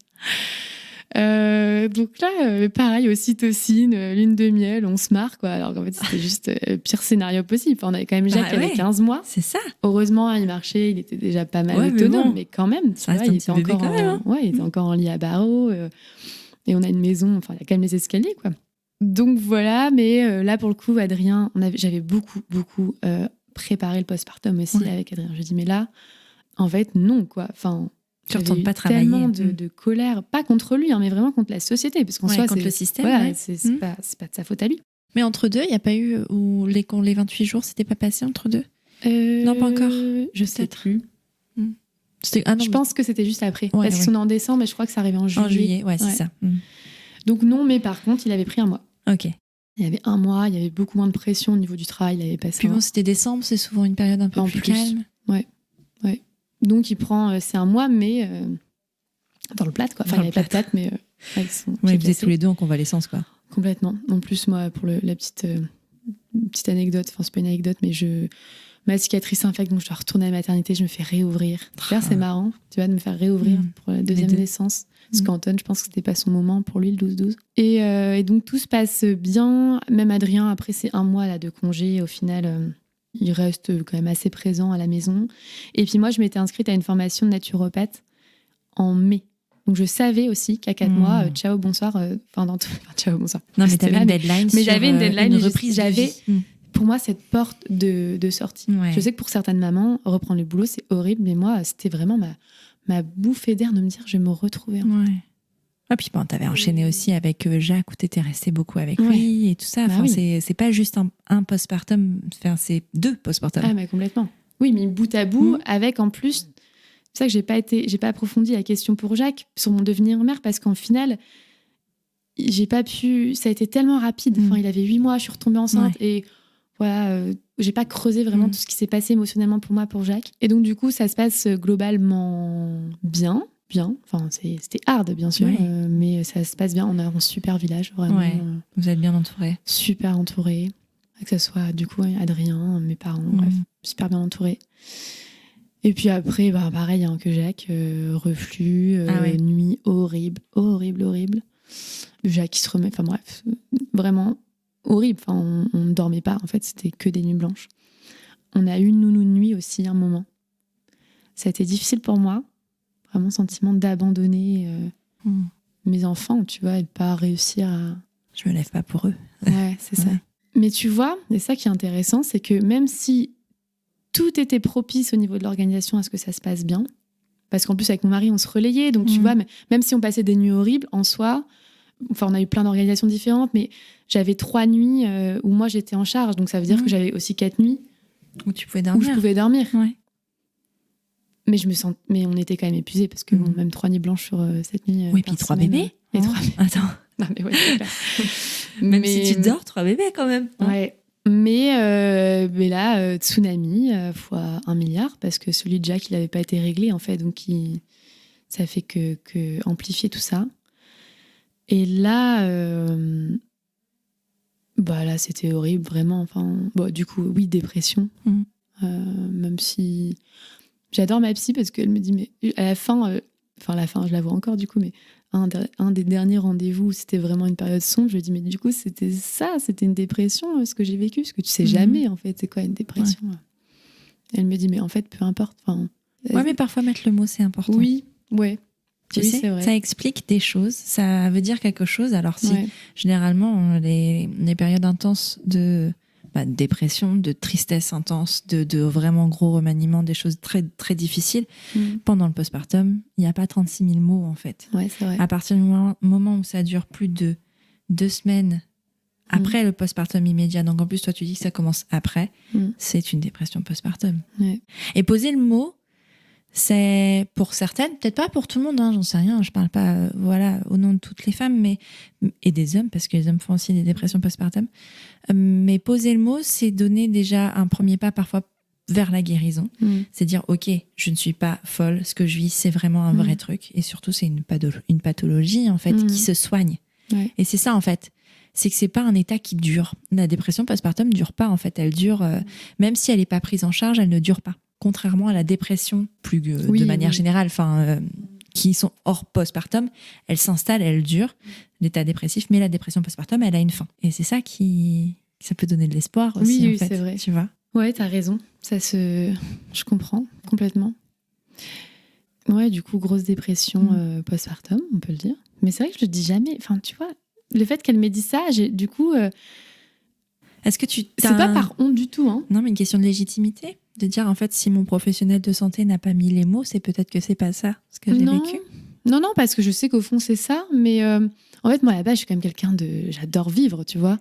Donc là, pareil, ocytocine, lune de miel, on se marre, quoi. Alors qu'en fait, c'était juste le pire scénario possible. Enfin, on avait quand même Jacques qui avait 15 mois. C'est ça. Heureusement, il marchait, il était déjà pas mal autonome, mais quand même, tu vois, il était encore en lit à barreaux. Et on a une maison, enfin, il y a quand même les escaliers, quoi. Donc voilà, mais là, pour le coup, Adrien, j'avais beaucoup préparé le postpartum aussi avec Adrien. Je dis, mais là, en fait, non, quoi. Enfin, tu retournes pas travailler. Tellement de colère, pas contre lui, mais vraiment contre la société, parce qu'en soi, contre le système. Voilà, c'est pas de sa faute à lui. Mais entre deux, il n'y a pas eu où les 28 jours, c'était pas passé entre deux? Non, pas encore. Je sais plus. Je pense que c'était juste après, parce qu'ils sont en décembre, mais je crois que ça arrivait en juillet. En juillet, c'est ça. Donc non, mais par contre, il avait pris 1 mois. Ok. Il y avait 1 mois, il y avait beaucoup moins de pression au niveau du travail, il avait passé. Puis bon, c'était décembre, c'est souvent une période un peu plus calme. Ouais. Donc il prend, c'est 1 mois, mais dans le plat, quoi. Enfin, il n'y avait pas de plate, mais vous êtes tous les deux en convalescence, quoi. Complètement. En plus, moi, pour la petite anecdote, enfin, c'est pas une anecdote, mais ma cicatrice infecte, donc je dois retourner à la maternité, je me fais réouvrir. D'ailleurs, c'est marrant, tu vois, de me faire réouvrir pour la deuxième naissance. Parce qu'Antoine, je pense que c'était pas son moment pour lui, le 12-12. Et donc, tout se passe bien. Même Adrien, après ces 1 mois là, de congé, au final, il reste quand même assez présent à la maison. Et puis moi, je m'étais inscrite à une formation de naturopathe en mai. Donc, je savais aussi qu'à 4 mois, ciao, bonsoir. Ciao, bonsoir. Non, mais t'avais une deadline. Mais j'avais une deadline. Une reprise. J'avais pour moi cette porte de sortie. Ouais. Je sais que pour certaines mamans, reprendre le boulot, c'est horrible, mais moi, c'était vraiment ma bouffée d'air de me dire je vais me retrouver. Ouais. Ah, puis bon, t'avais enchaîné aussi avec Jacques, où t'étais restée beaucoup avec Ouais. lui et tout ça. Enfin, oui. c'est pas juste un postpartum, enfin, c'est 2 postpartum. Ah, mais complètement. Oui, mais bout à bout, avec en plus, c'est ça que j'ai pas approfondi la question pour Jacques sur mon devenir mère, parce qu'en final, j'ai pas pu. Ça a été tellement rapide. Enfin, il avait 8 mois, je suis retombée enceinte et voilà, j'ai pas creusé vraiment tout ce qui s'est passé émotionnellement pour moi, pour Jacques. Et donc, du coup, ça se passe globalement bien. Enfin, c'était hard, bien sûr, mais ça se passe bien. On a un super village, vraiment. Ouais. Vous êtes bien entourés. Super entourés. Que ce soit, du coup, Adrien, mes parents, bref, super bien entourés. Et puis après, pareil que Jacques, reflux, nuit horrible. Jacques qui se remet, enfin bref, vraiment horrible. Enfin, on ne dormait pas, en fait, c'était que des nuits blanches. On a eu une nounou de nuit aussi, un moment. Ça a été difficile pour moi, vraiment sentiment d'abandonner mes enfants, tu vois, et de pas réussir à... Je me lève pas pour eux. Ouais, c'est ça. Mais tu vois, et ça qui est intéressant, c'est que même si tout était propice au niveau de l'organisation à ce que ça se passe bien, parce qu'en plus avec mon mari on se relayait, donc tu vois, même si on passait des nuits horribles en soi, enfin on a eu plein d'organisations différentes, mais j'avais 3 nuits où moi j'étais en charge, donc ça veut dire que j'avais aussi 4 nuits où tu pouvais dormir. Où je pouvais dormir. Ouais. Mais on était quand même épuisés parce que bon, même 3 nuits blanches sur 7 nuits. Oui, puis 3 bébés. Et 3 bébés. Attends. Non mais ouais, c'est clair. Même si tu dors, 3 bébés quand même. Ouais. Mais là, tsunami fois 1 milliard, parce que celui de Jack, il n'avait pas été réglé, en fait. Donc, ça fait que amplifier tout ça. Et là, là, c'était horrible, vraiment. Enfin, du coup, oui, dépression. Même si... J'adore ma psy, parce qu'elle me dit, mais à la fin, je la vois encore, du coup, mais un des derniers rendez-vous, c'était vraiment une période sombre. Je lui ai dit, mais du coup, c'était une dépression, ce que j'ai vécu, parce que tu sais jamais, en fait, c'est quoi une dépression. Ouais. Elle me dit, mais en fait, peu importe. Mais parfois, mettre le mot, c'est important. Oui, ouais. Tu sais, c'est vrai. Ça explique des choses, ça veut dire quelque chose. Alors si, généralement, les périodes intenses de dépression, de tristesse intense, de vraiment gros remaniement, des choses très, très difficiles. Pendant le postpartum, il n'y a pas 36 000 mots, en fait. Ouais, c'est vrai. À partir du moment où ça dure plus de 2 semaines après le postpartum immédiat, donc en plus, toi, tu dis que ça commence après, c'est une dépression postpartum. Ouais. Et poser le mot, c'est pour certaines, peut-être pas pour tout le monde, j'en sais rien, je parle pas au nom de toutes les femmes et des hommes, parce que les hommes font aussi des dépressions postpartum, mais poser le mot, c'est donner déjà un premier pas parfois vers la guérison. C'est dire, ok, je ne suis pas folle, ce que je vis, c'est vraiment un vrai truc, et surtout c'est une pathologie en fait qui se soigne. Et c'est ça en fait, c'est que c'est pas un état qui dure. La dépression postpartum dure pas en fait, elle dure, même si elle est pas prise en charge, elle ne dure pas. Contrairement à la dépression, de manière générale, qui sont hors postpartum, elle s'installe, elle dure, l'état dépressif, mais la dépression postpartum, elle a une fin. Et c'est ça ça peut donner de l'espoir aussi, en fait. C'est vrai. Tu vois ? Ouais, t'as raison. Je comprends complètement. Ouais, du coup, grosse dépression postpartum, on peut le dire. Mais c'est vrai que je le dis jamais. Enfin, tu vois, le fait qu'elle m'ait dit ça, du coup... Est-ce que c'est pas par honte du tout, hein. Non, mais une question de légitimité. De dire, en fait, si mon professionnel de santé n'a pas mis les mots, c'est peut-être que c'est pas ça, ce que j'ai vécu. Non, parce que je sais qu'au fond, c'est ça. Mais en fait, moi, à la base, je suis quand même quelqu'un de... J'adore vivre, tu vois.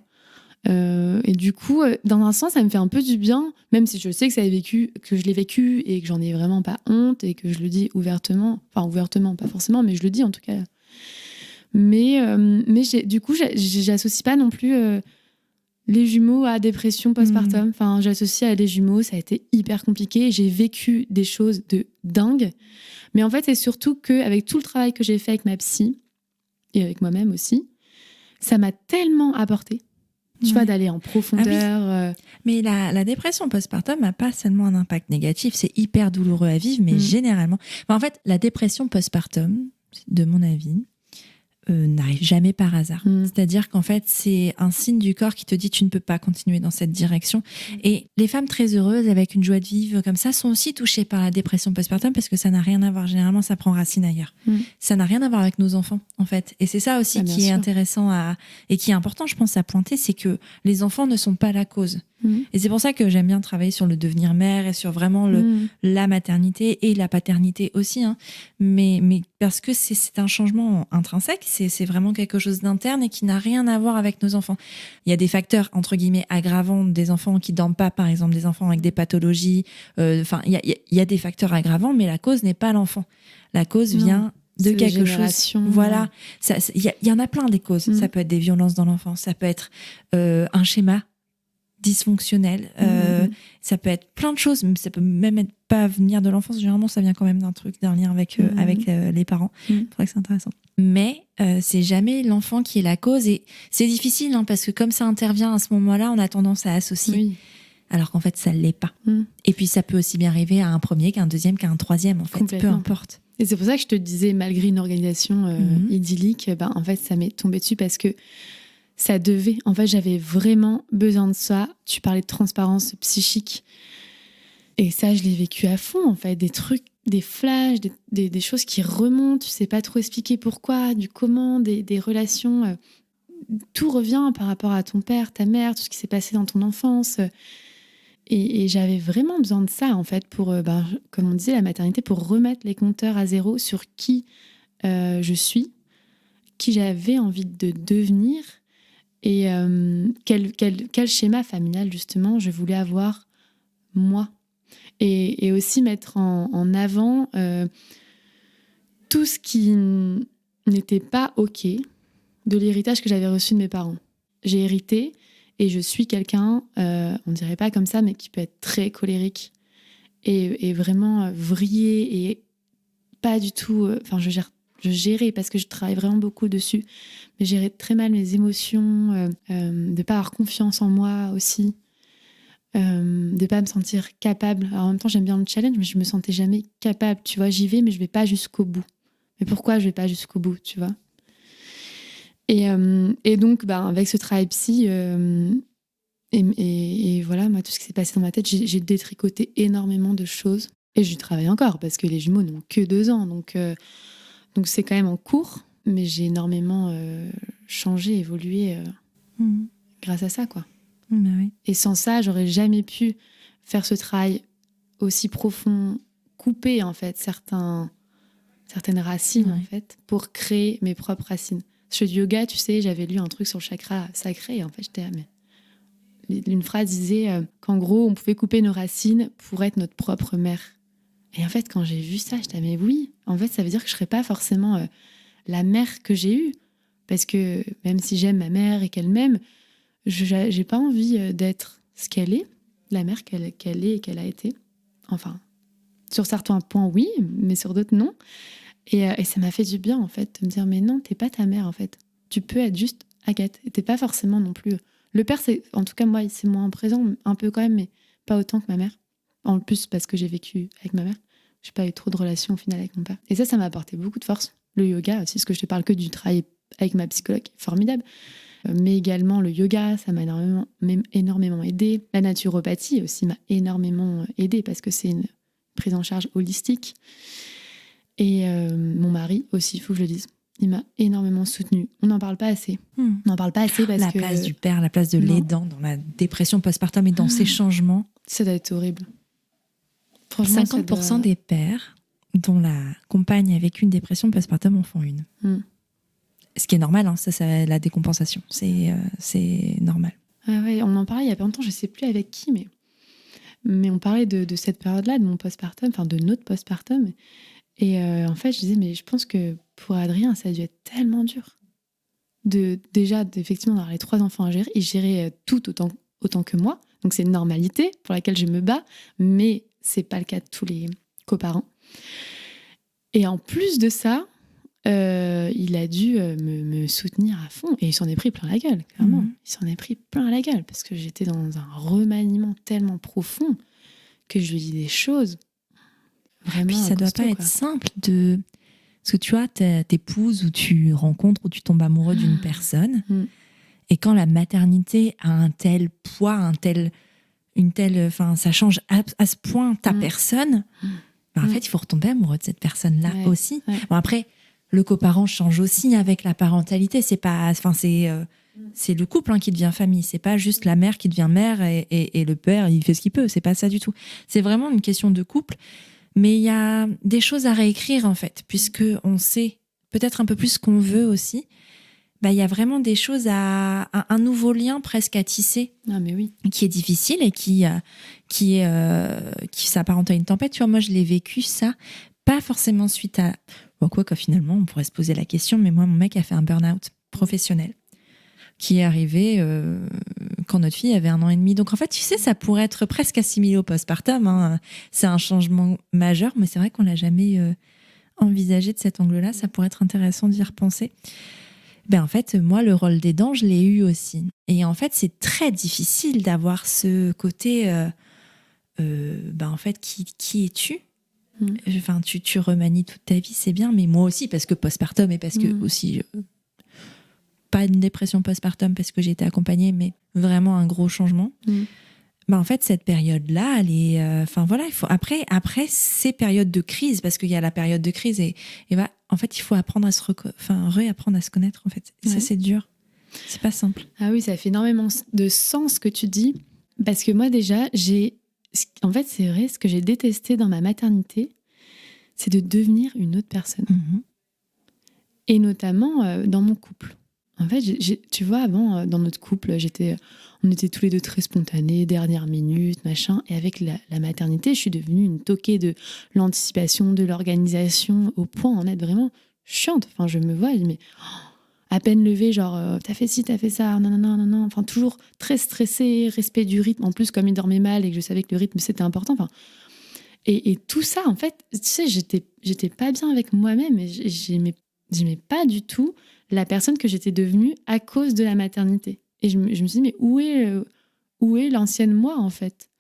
Et du coup, dans un sens, ça me fait un peu du bien, même si je sais que que je l'ai vécu et que j'en ai vraiment pas honte et que je le dis ouvertement. Enfin, ouvertement, pas forcément, mais je le dis en tout cas. Mais du coup, j'associe pas non plus... les jumeaux à dépression postpartum. Enfin, j'associe à les jumeaux, ça a été hyper compliqué. J'ai vécu des choses de dingue. Mais en fait, c'est surtout qu'avec tout le travail que j'ai fait avec ma psy, et avec moi-même aussi, ça m'a tellement apporté. Tu vois, d'aller en profondeur. Mais la dépression postpartum n'a pas seulement un impact négatif, c'est hyper douloureux à vivre, mais généralement... en fait, la dépression postpartum, de mon avis, n'arrive jamais par hasard. C'est-à-dire qu'en fait, c'est un signe du corps qui te dit tu ne peux pas continuer dans cette direction. Et les femmes très heureuses, avec une joie de vivre comme ça, sont aussi touchées par la dépression postpartum parce que ça n'a rien à voir. Généralement, ça prend racine ailleurs. Ça n'a rien à voir avec nos enfants, en fait. Et c'est ça aussi qui est intéressant et qui est important, je pense, à pointer, c'est que les enfants ne sont pas la cause. Et c'est pour ça que j'aime bien travailler sur le devenir mère et sur vraiment la maternité et la paternité aussi. Hein. Mais parce que c'est un changement intrinsèque, c'est vraiment quelque chose d'interne et qui n'a rien à voir avec nos enfants. Il y a des facteurs, entre guillemets, aggravants des enfants qui dorment pas, par exemple, des enfants avec des pathologies. Enfin, il y a des facteurs aggravants, mais la cause n'est pas l'enfant. La cause vient de quelque chose. Voilà. Il y en a plein des causes. Ça peut être des violences dans l'enfance, ça peut être un schéma dysfonctionnel, ça peut être plein de choses, mais ça peut même pas venir de l'enfance. Généralement, ça vient quand même d'un lien avec les parents. C'est vrai que c'est intéressant. Mais c'est jamais l'enfant qui est la cause, et c'est difficile hein, parce que comme ça intervient à ce moment-là, on a tendance à associer, alors qu'en fait, ça l'est pas. Et puis, ça peut aussi bien arriver à un premier, qu'à un deuxième, qu'à un troisième, en fait, peu importe. Et c'est pour ça que je te disais, malgré une organisation idyllique, en fait, ça m'est tombé dessus parce que ça devait. En fait, j'avais vraiment besoin de ça. Tu parlais de transparence psychique. Et ça, je l'ai vécu à fond, en fait. Des trucs, des flashs, des choses qui remontent. Tu sais pas trop expliquer pourquoi, du comment, des relations. Tout revient par rapport à ton père, ta mère, tout ce qui s'est passé dans ton enfance. Et j'avais vraiment besoin de ça, en fait, pour, comme on disait, la maternité, pour remettre les compteurs à zéro sur qui je suis, qui j'avais envie de devenir. Et quel schéma familial, justement, je voulais avoir, moi. Et aussi mettre en avant tout ce qui n'était pas OK de l'héritage que j'avais reçu de mes parents. J'ai hérité et je suis quelqu'un, on ne dirait pas comme ça, mais qui peut être très colérique et vraiment vrillé et pas du tout... je gérais, parce que je travaille vraiment beaucoup dessus, mais gérais très mal mes émotions, de pas avoir confiance en moi aussi, de pas me sentir capable. Alors en même temps, j'aime bien le challenge, mais je me sentais jamais capable. Tu vois, j'y vais, mais je vais pas jusqu'au bout. Mais pourquoi je vais pas jusqu'au bout, tu vois ? Et donc, avec ce travail psy, et voilà, moi, tout ce qui s'est passé dans ma tête, j'ai détricoté énormément de choses. Et je travaille encore, parce que les jumeaux n'ont que 2 ans, donc c'est quand même en cours, mais j'ai énormément changé, évolué grâce à ça, quoi. Oui. Et sans ça, j'aurais jamais pu faire ce travail aussi profond, couper en fait certaines racines en fait, pour créer mes propres racines. Je fais du yoga, tu sais, j'avais lu un truc sur le chakra sacré, et en fait, j'étais une phrase disait qu'en gros, on pouvait couper nos racines pour être notre propre mère. Et en fait, quand j'ai vu ça, j'étais mais oui, en fait, ça veut dire que je serais pas forcément la mère que j'ai eue, parce que même si j'aime ma mère et qu'elle m'aime, j'ai pas envie d'être ce qu'elle est, la mère qu'elle est et qu'elle a été. Enfin, sur certains points, oui, mais sur d'autres, non. Et ça m'a fait du bien, en fait, de me dire, mais non, t'es pas ta mère, en fait. Tu peux être juste Agathe. Et t'es pas forcément non plus... Le père, en tout cas, moi, c'est moins présent, un peu quand même, mais pas autant que ma mère. En plus, parce que j'ai vécu avec ma mère. J'ai pas eu trop de relations, au final, avec mon père. Et ça m'a apporté beaucoup de force. Le yoga aussi, parce que je te parle que du travail avec ma psychologue, formidable. Mais également le yoga, ça m'a énormément aidé. La naturopathie aussi m'a énormément aidé, parce que c'est une prise en charge holistique. Et mon mari aussi, il faut que je le dise. Il m'a énormément soutenue. On n'en parle pas assez. On n'en parle pas assez parce que... La place du père, la place de l'aidant dans la dépression postpartum et dans ces changements. Ça doit être horrible. Franchement, 50% des pères dont la compagne a vécu une dépression postpartum en font une. Ce qui est normal, hein, ça, la décompensation. C'est normal. Ah ouais, on en parlait il y a pas longtemps, je ne sais plus avec qui, mais on parlait de cette période-là, de mon postpartum, enfin de notre postpartum. Et en fait, je disais, mais je pense que pour Adrien, ça a dû être tellement dur. Effectivement, d'avoir les 3 enfants à gérer. Il gérait tout autant que moi. Donc, c'est une normalité pour laquelle je me bats. Mais c'est pas le cas de tous les coparents. Et en plus de ça, il a dû me soutenir à fond. Et il s'en est pris plein la gueule, clairement. Il s'en est pris plein la gueule. Parce que j'étais dans un remaniement tellement profond que je lui dis des choses... Vraiment. Puis ça doit pas être simple Parce que tu vois, t'épouses ou tu rencontres ou tu tombes amoureux d'une personne. Et quand la maternité a un tel poids, enfin, ça change à ce point ta personne, en fait, il faut retomber amoureux de cette personne-là aussi. Ouais. Bon, après, le coparent change aussi avec la parentalité. C'est pas, enfin, c'est le couple qui devient famille. C'est pas juste la mère qui devient mère et le père, il fait ce qu'il peut. C'est pas ça du tout. C'est vraiment une question de couple. Mais il y a des choses à réécrire, en fait, puisque on sait peut-être un peu plus ce qu'on veut aussi. Il y a vraiment des choses un nouveau lien presque à tisser. Ah, mais oui. Qui est difficile et qui s'apparente à une tempête. Tu vois, moi, je l'ai vécu, ça, pas forcément suite à... Bon, quoi que finalement, on pourrait se poser la question, mais moi, mon mec a fait un burn-out professionnel qui est arrivé quand notre fille avait 1 an et demi. Donc, en fait, tu sais, ça pourrait être presque assimilé au postpartum. C'est un changement majeur, mais c'est vrai qu'on l'a jamais envisagé de cet angle-là. Ça pourrait être intéressant d'y repenser. En fait, moi, le rôle d'aidant, je l'ai eu aussi. Et en fait, c'est très difficile d'avoir ce côté, en fait, qui es-tu ? Enfin, tu remanies toute ta vie, c'est bien, mais moi aussi, parce que postpartum et parce que aussi, pas une dépression postpartum parce que j'ai été accompagnée, mais vraiment un gros changement. En fait, cette période-là, elle est... il faut... Après, ces périodes de crise, parce qu'il y a la période de crise, en fait, il faut apprendre à réapprendre à se connaître, en fait. Et ça, c'est dur. C'est pas simple. Ah oui, ça fait énormément de sens ce que tu dis. Parce que moi, déjà, en fait, c'est vrai, ce que j'ai détesté dans ma maternité, c'est de devenir une autre personne. Et notamment dans mon couple. En fait, tu vois, avant, dans notre couple, on était tous les deux très spontanés, dernière minute, machin. Et avec la maternité, je suis devenue une toquée de l'anticipation, de l'organisation, au point d'en être vraiment chiante. Enfin, je me vois, je dis, mais à peine levée, genre, t'as fait ci, t'as fait ça, non. Enfin, toujours très stressée, respect du rythme. En plus, comme il dormait mal et que je savais que le rythme, c'était important. Enfin, et tout ça, en fait, tu sais, j'étais pas bien avec moi-même et j'aimais pas du tout la personne que j'étais devenue à cause de la maternité. Et je me suis dit, mais où est l'ancienne moi, en fait ?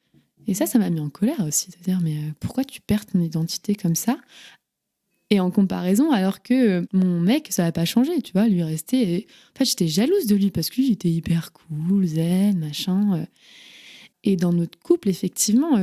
Et ça m'a mis en colère aussi. C'est-à-dire, mais pourquoi tu perds ton identité comme ça ? Et en comparaison, alors que mon mec, ça n'a pas changé, tu vois, lui restait... Et... En fait, j'étais jalouse de lui parce que lui, il était hyper cool, zen, machin. Et dans notre couple, effectivement,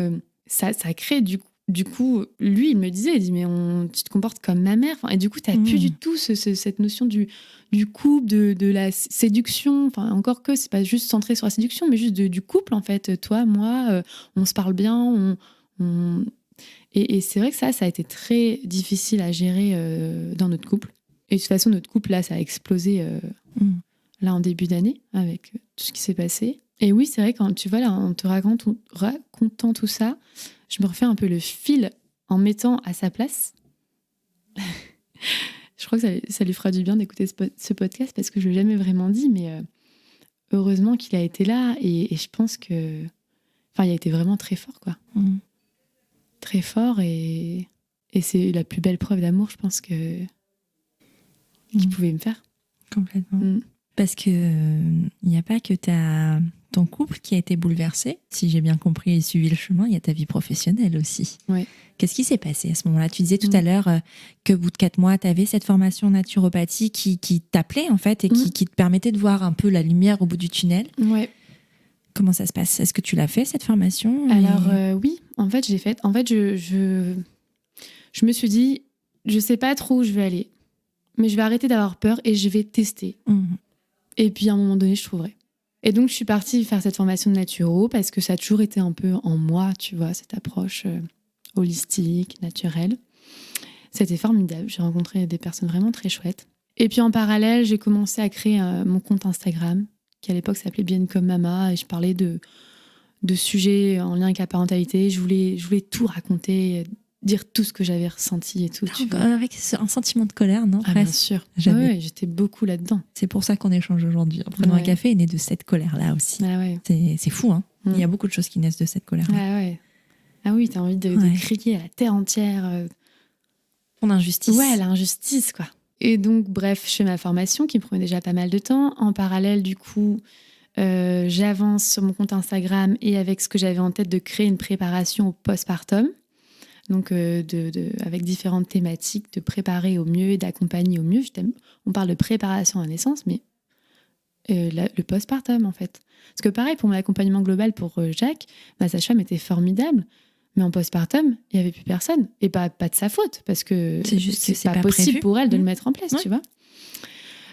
ça crée du coup, lui, il me disait, il dit, mais tu te comportes comme ma mère. Enfin, et du coup, tu n'as plus du tout cette notion du couple, de la séduction. Enfin, encore que, c'est pas juste centré sur la séduction, mais juste du couple, en fait. Toi, moi, on se parle bien. Et c'est vrai que ça a été très difficile à gérer dans notre couple. Et de toute façon, notre couple, là, ça a explosé là en début d'année avec tout ce qui s'est passé. Et oui, c'est vrai, quand tu vois, là, en te racontant tout ça, je me refais un peu le fil en mettant à sa place. Je crois que ça lui fera du bien d'écouter ce podcast parce que je ne l'ai jamais vraiment dit, mais heureusement qu'il a été là et je pense que... Enfin, il a été vraiment très fort, quoi. Très fort et c'est la plus belle preuve d'amour, je pense, qu'il pouvait me faire. Complètement. Parce que il n'y a pas que ton couple qui a été bouleversé. Si j'ai bien compris et suivi le chemin, il y a ta vie professionnelle aussi. Ouais. Qu'est-ce qui s'est passé à ce moment-là ? Tu disais tout à l'heure qu'au bout de 4 mois, tu avais cette formation naturopathie qui t'appelait, en fait, et qui te permettait de voir un peu la lumière au bout du tunnel. Ouais. Comment ça se passe ? Est-ce que tu l'as fait, cette formation ? Alors, oui, en fait, j'ai fait. En fait, je me suis dit, je sais pas trop où je vais aller, mais je vais arrêter d'avoir peur et je vais tester. Et puis, à un moment donné, je trouverai. Et donc, je suis partie faire cette formation de naturo parce que ça a toujours été un peu en moi, tu vois, cette approche holistique, naturelle. C'était formidable. J'ai rencontré des personnes vraiment très chouettes. Et puis, en parallèle, j'ai commencé à créer mon compte Instagram, qui à l'époque s'appelait Bien comme Mama, et je parlais de sujets en lien avec la parentalité. Je voulais tout raconter, dire tout ce que j'avais ressenti et tout. Avec un sentiment de colère, non ? Bien sûr. Ouais, j'étais beaucoup là-dedans. C'est pour ça qu'on échange aujourd'hui. En prenant un café est né de cette colère-là aussi. Ah ouais. C'est fou, hein. Il y a beaucoup de choses qui naissent de cette colère-là. Ah ouais. Ah oui, t'as envie de crier à la terre entière. Ton injustice. Ouais, l'injustice, quoi. Et donc, bref, je fais ma formation qui me prenait déjà pas mal de temps. En parallèle, du coup, j'avance sur mon compte Instagram et avec ce que j'avais en tête de créer une préparation au postpartum. Donc, avec différentes thématiques, de préparer au mieux, d'accompagner au mieux. On parle de préparation à la naissance, mais le postpartum, en fait. Parce que pareil, pour mon accompagnement global pour Jacques, ma sage-femme était formidable. Mais en postpartum, il n'y avait plus personne. Et pas de sa faute, parce que c'est juste que c'est pas possible prévu pour elle de le mettre en place, tu vois.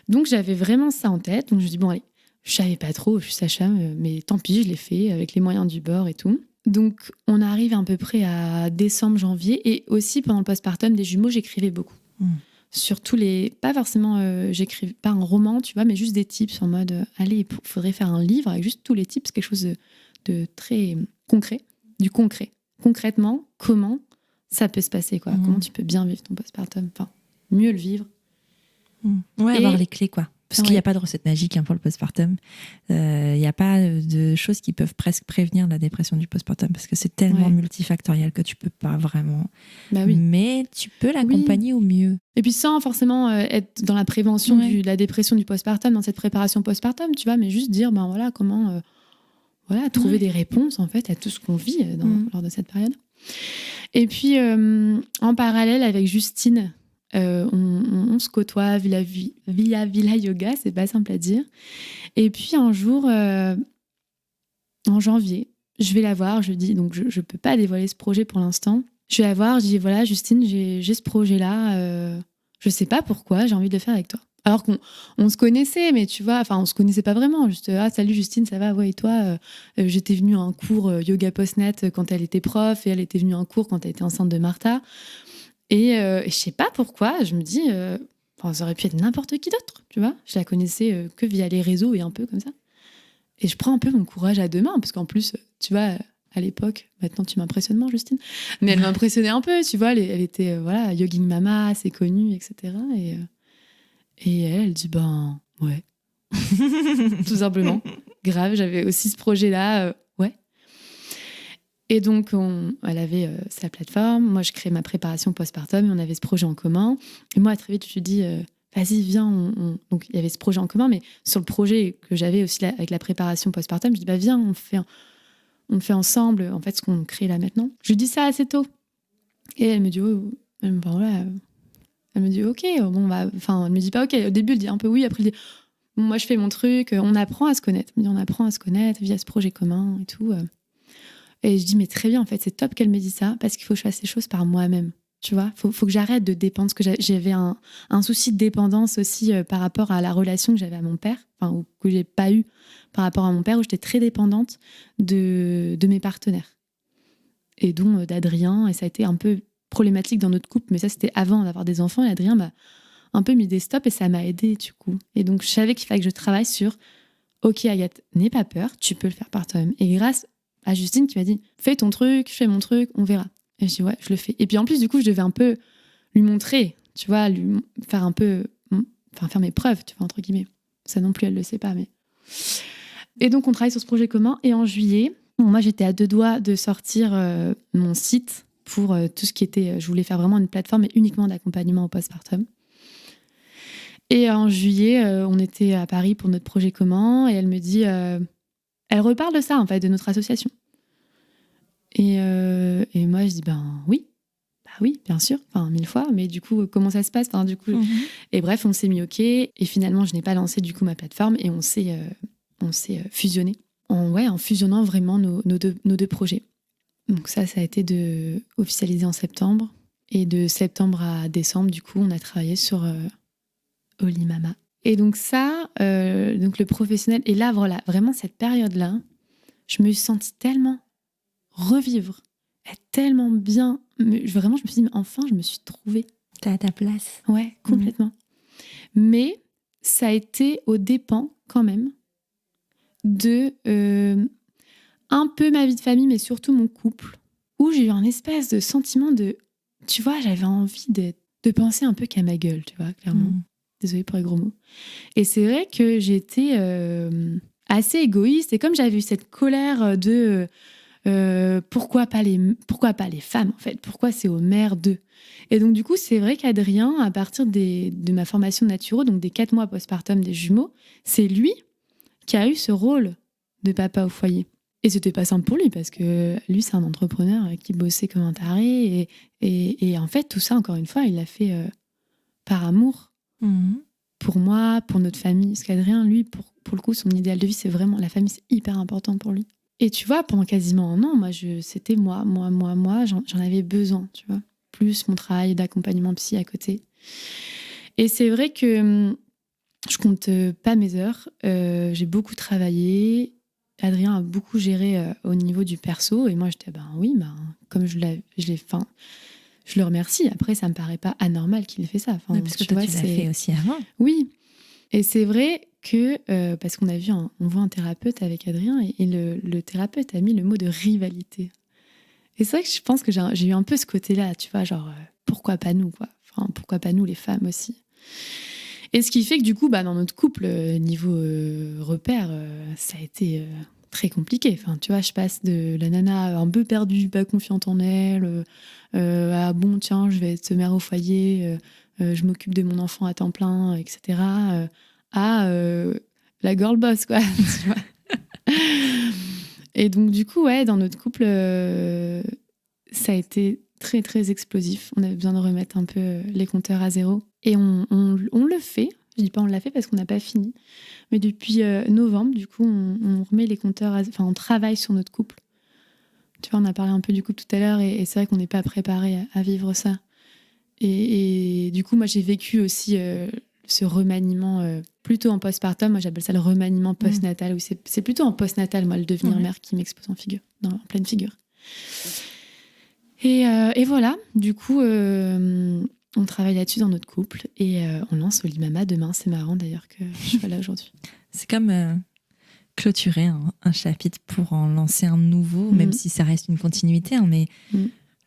Donc, j'avais vraiment ça en tête. Donc, je me dis, bon, allez, je savais pas trop, je suis sage-femme, mais tant pis, je l'ai fait avec les moyens du bord et tout. Donc, on arrive à peu près à décembre, janvier. Et aussi, pendant le postpartum des jumeaux, j'écrivais beaucoup. Sur tous les... Pas forcément, j'écrivais pas un roman, tu vois, mais juste des tips en mode, allez, il faudrait faire un livre avec juste tous les tips, quelque chose de très concret, du concret. Concrètement, comment ça peut se passer, quoi. Comment tu peux bien vivre ton postpartum, enfin, mieux le vivre. Avoir les clés, quoi. Parce qu'il n'y a pas de recette magique pour le postpartum. Il n'y a pas de choses qui peuvent presque prévenir la dépression du postpartum, parce que c'est tellement multifactoriel que tu peux pas vraiment. Bah oui. Mais tu peux l'accompagner au mieux. Et puis sans forcément être dans la prévention de la dépression du postpartum, dans cette préparation postpartum, tu vois, mais juste dire, ben voilà, comment trouver des réponses, en fait, à tout ce qu'on vit lors de cette période. Et puis, en parallèle avec Justine, on se côtoie via Villa Yoga, c'est pas simple à dire. Et puis un jour, en janvier, je vais la voir, je dis, donc je peux pas dévoiler ce projet pour l'instant. Je vais la voir, je dis, voilà, Justine, j'ai ce projet-là, je sais pas pourquoi, j'ai envie de le faire avec toi. Alors qu'on se connaissait, mais tu vois, enfin, on se connaissait pas vraiment. Juste, salut Justine, ça va, ouais, et toi j'étais venue à un cours yoga post-nat quand elle était prof, et elle était venue à un cours quand elle était enceinte de Martha. Et je sais pas pourquoi, je me dis, ça aurait pu être n'importe qui d'autre, tu vois. Je la connaissais que via les réseaux et un peu comme ça. Et je prends un peu mon courage à deux mains, parce qu'en plus, tu vois, à l'époque, maintenant tu m'impressionnes moins, Justine, mais elle m'impressionnait un peu, tu vois, elle était, yogin mama, assez connue, etc. Et elle dit, ben, ouais. Tout simplement. Grave, j'avais aussi ce projet-là, ouais. Et donc, elle avait sa plateforme. Moi, je crée ma préparation postpartum et on avait ce projet en commun. Et moi, très vite, je lui dis, vas-y, viens. Donc, il y avait ce projet en commun, mais sur le projet que j'avais aussi avec la préparation postpartum, je dis, viens, on fait ensemble, en fait, ce qu'on crée là maintenant. Je lui dis ça assez tôt. Et elle me dit, elle me dit, ok, bon, enfin, elle me dit pas ok. Au début, elle dit un peu oui. Après, elle dit, bon, moi, je fais mon truc. On apprend à se connaître. Elle me dit, on apprend à se connaître via ce projet commun et tout. Et je dis, mais très bien, en fait, c'est top qu'elle me dise ça, parce qu'il faut que je fasse les choses par moi-même. Tu vois, faut que j'arrête de dépendre. Parce que j'avais un souci de dépendance aussi par rapport à la relation que j'avais à mon père, ou que j'ai pas eu par rapport à mon père, où j'étais très dépendante de mes partenaires. Et dont d'Adrien. Et ça a été un peu problématique dans notre couple, mais ça, c'était avant d'avoir des enfants. Et Adrien m'a un peu mis des stops et ça m'a aidée, du coup. Et donc, je savais qu'il fallait que je travaille sur, ok, Agathe, n'aie pas peur, tu peux le faire par toi-même. Et grâce à Justine qui m'a dit, fais ton truc, je fais mon truc, on verra. Et je dis, ouais, je le fais. Et puis en plus, du coup, je devais un peu lui montrer, tu vois, lui faire un peu, faire mes preuves, tu vois, entre guillemets. Ça non plus, elle le sait pas, mais... Et donc, on travaille sur ce projet commun. Et en juillet, moi, j'étais à 2 doigts de sortir mon site pour tout ce qui était... je voulais faire vraiment une plateforme et uniquement d'accompagnement au postpartum. Et en juillet, on était à Paris pour notre projet commun. Et elle me dit... elle reparle de ça, en fait, de notre association. Et moi, je dis, oui, bien sûr, 1000 fois. Mais du coup, comment ça se passe Et bref, on s'est mis OK. Et finalement, je n'ai pas lancé, du coup, ma plateforme. Et on s'est fusionnés. En fusionnant vraiment nos deux projets. Donc ça a été de officialiser en septembre. Et de septembre à décembre, du coup, on a travaillé sur Holy Mama. Et donc ça, donc le professionnel... Et là, voilà, vraiment, cette période-là, je me suis sentie tellement revivre, être tellement bien. Vraiment, je me suis dit, mais enfin, je me suis trouvée. T'es à ta place. Ouais, complètement. Mais ça a été aux dépens, quand même, de un peu ma vie de famille, mais surtout mon couple, où j'ai eu un espèce de sentiment de... Tu vois, j'avais envie de penser un peu qu'à ma gueule, tu vois, clairement. Désolée pour les gros mots. Et c'est vrai que j'étais assez égoïste. Et comme j'avais eu cette colère de... pourquoi pas les femmes, en fait? Pourquoi c'est aux mères d'eux? Et donc, du coup, c'est vrai qu'Adrien, à partir de ma formation de naturo, donc des 4 mois postpartum des jumeaux, c'est lui qui a eu ce rôle de papa au foyer. Et c'était pas simple pour lui parce que lui, c'est un entrepreneur qui bossait comme un taré. Et en fait, tout ça, encore une fois, il l'a fait par amour pour moi, pour notre famille. Parce qu'Adrien, lui, pour le coup, son idéal de vie, c'est vraiment la famille, c'est hyper important pour lui. Et tu vois, pendant quasiment un an, moi, c'était moi, j'en avais besoin, tu vois. Plus mon travail d'accompagnement psy à côté. Et c'est vrai que je compte pas mes heures. J'ai beaucoup travaillé. Adrien a beaucoup géré au niveau du perso. Et moi, j'étais, comme je le remercie. Après, ça me paraît pas anormal qu'il ait fait ça. Enfin, parce que toi, tu l'as fait aussi avant. Oui. Et c'est vrai que, parce qu'on voit un thérapeute avec Adrien, et le thérapeute a mis le mot de rivalité. Et c'est vrai que je pense que j'ai eu un peu ce côté-là, tu vois, genre, pourquoi pas nous, quoi. Enfin, pourquoi pas nous, les femmes aussi. Et ce qui fait que du coup, dans notre couple, niveau repère, ça a été très compliqué. Enfin, tu vois, je passe de la nana un peu perdue, pas confiante en elle, à bon, tiens, je vais être mère au foyer, je m'occupe de mon enfant à temps plein, etc., à la girl boss, quoi. Tu vois. Et donc, du coup, ouais, dans notre couple, ça a été très, très explosif. On avait besoin de remettre un peu les compteurs à zéro. Et on le fait. Je dis pas on l'a fait parce qu'on n'a pas fini. Mais depuis novembre, du coup, on remet les compteurs on travaille sur notre couple. Tu vois, on a parlé un peu du couple tout à l'heure et c'est vrai qu'on n'est pas préparé à vivre ça. Et du coup, moi, j'ai vécu aussi ce remaniement plutôt en postpartum. Moi, j'appelle ça le remaniement postnatal. Où c'est plutôt en postnatal, moi, le devenir mère qui m'expose en pleine figure. Et voilà, du coup, on travaille là-dessus dans notre couple et on lance Olimama demain. C'est marrant d'ailleurs que je sois là aujourd'hui. C'est comme clôturer un chapitre pour en lancer un nouveau, même si ça reste une continuité, mais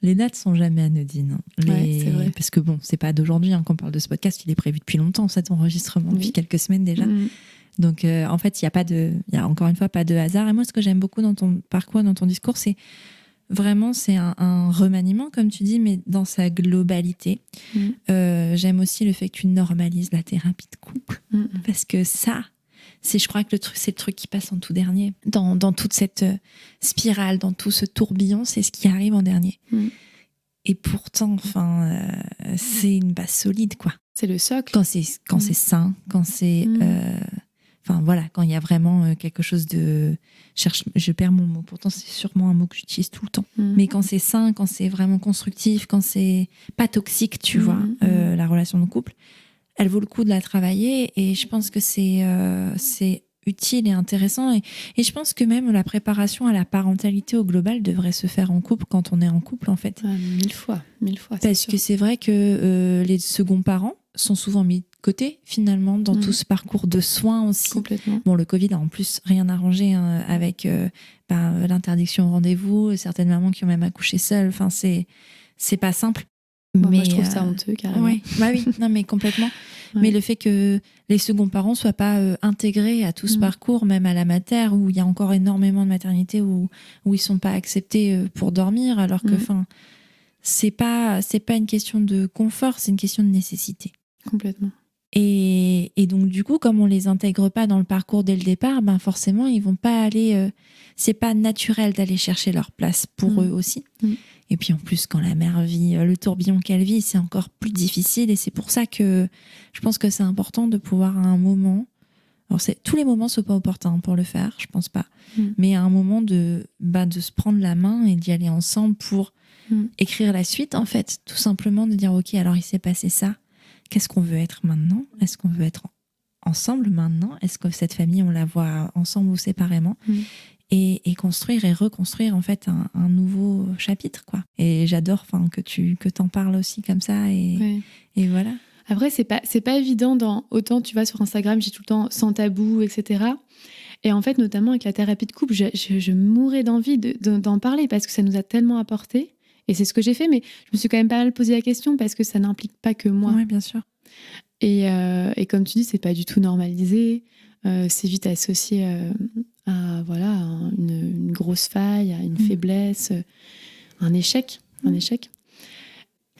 les dates sont jamais anodines. Ouais, c'est vrai. Parce que bon, c'est pas d'aujourd'hui qu'on parle de ce podcast, il est prévu depuis longtemps, cet enregistrement, depuis quelques semaines déjà. Donc en fait, il y a encore une fois pas de hasard. Et moi, ce que j'aime beaucoup dans ton parcours, dans ton discours, c'est vraiment, c'est un remaniement, comme tu dis, mais dans sa globalité. J'aime aussi le fait que tu normalises la thérapie de couple. Parce que ça, je crois que c'est le truc qui passe en tout dernier. Dans toute cette spirale, dans tout ce tourbillon, c'est ce qui arrive en dernier. Et pourtant, c'est une base solide, quoi. C'est le socle. Quand c'est sain, quand c'est... quand il y a vraiment quelque chose de... Je perds mon mot, pourtant c'est sûrement un mot que j'utilise tout le temps. Mais quand c'est sain, quand c'est vraiment constructif, quand c'est pas toxique, tu vois, la relation de couple, elle vaut le coup de la travailler et je pense que c'est utile et intéressant. Et je pense que même la préparation à la parentalité au global devrait se faire en couple quand on est en couple, en fait. 1000 fois. Parce que c'est vrai que les seconds parents sont souvent mis de côté, finalement, dans tout ce parcours de soins aussi. Complètement. Bon, le Covid a en plus rien arrangé avec l'interdiction au rendez-vous, certaines mamans qui ont même accouché seules. Enfin, c'est pas simple. Bon, moi, je trouve ça honteux, carrément. Ouais. Oui, non, mais complètement. Ouais. Mais le fait que les seconds parents soient pas intégrés à tout ce parcours, même à la mater, où il y a encore énormément de maternités où ils sont pas acceptés pour dormir, alors que, c'est pas une question de confort, c'est une question de nécessité. Complètement. Et donc, du coup, comme on les intègre pas dans le parcours dès le départ, forcément, ils vont pas aller... c'est pas naturel d'aller chercher leur place pour eux aussi. Et puis, en plus, quand la mère vit le tourbillon qu'elle vit, c'est encore plus difficile. Et c'est pour ça que je pense que c'est important de pouvoir à un moment... Alors, tous les moments sont pas opportuns pour le faire, je pense pas. Mais à un moment de se prendre la main et d'y aller ensemble pour écrire la suite, en fait. Tout simplement de dire, OK, alors il s'est passé ça. Qu'est-ce qu'on veut être maintenant ? Est-ce qu'on veut être ensemble maintenant ? Est-ce que cette famille, on la voit ensemble ou séparément ? Et construire et reconstruire en fait un nouveau chapitre, quoi. Et j'adore que t'en parles aussi comme ça et voilà. Après, c'est pas évident autant tu vas sur Instagram, j'ai tout le temps sans tabou, etc. Et en fait, notamment avec la thérapie de couple, je mourais d'envie d'en parler parce que ça nous a tellement apporté. Et c'est ce que j'ai fait, mais je me suis quand même pas mal posé la question parce que ça n'implique pas que moi. Oui, bien sûr. Et comme tu dis, c'est pas du tout normalisé. C'est vite associé à une grosse faille, à une faiblesse, un échec.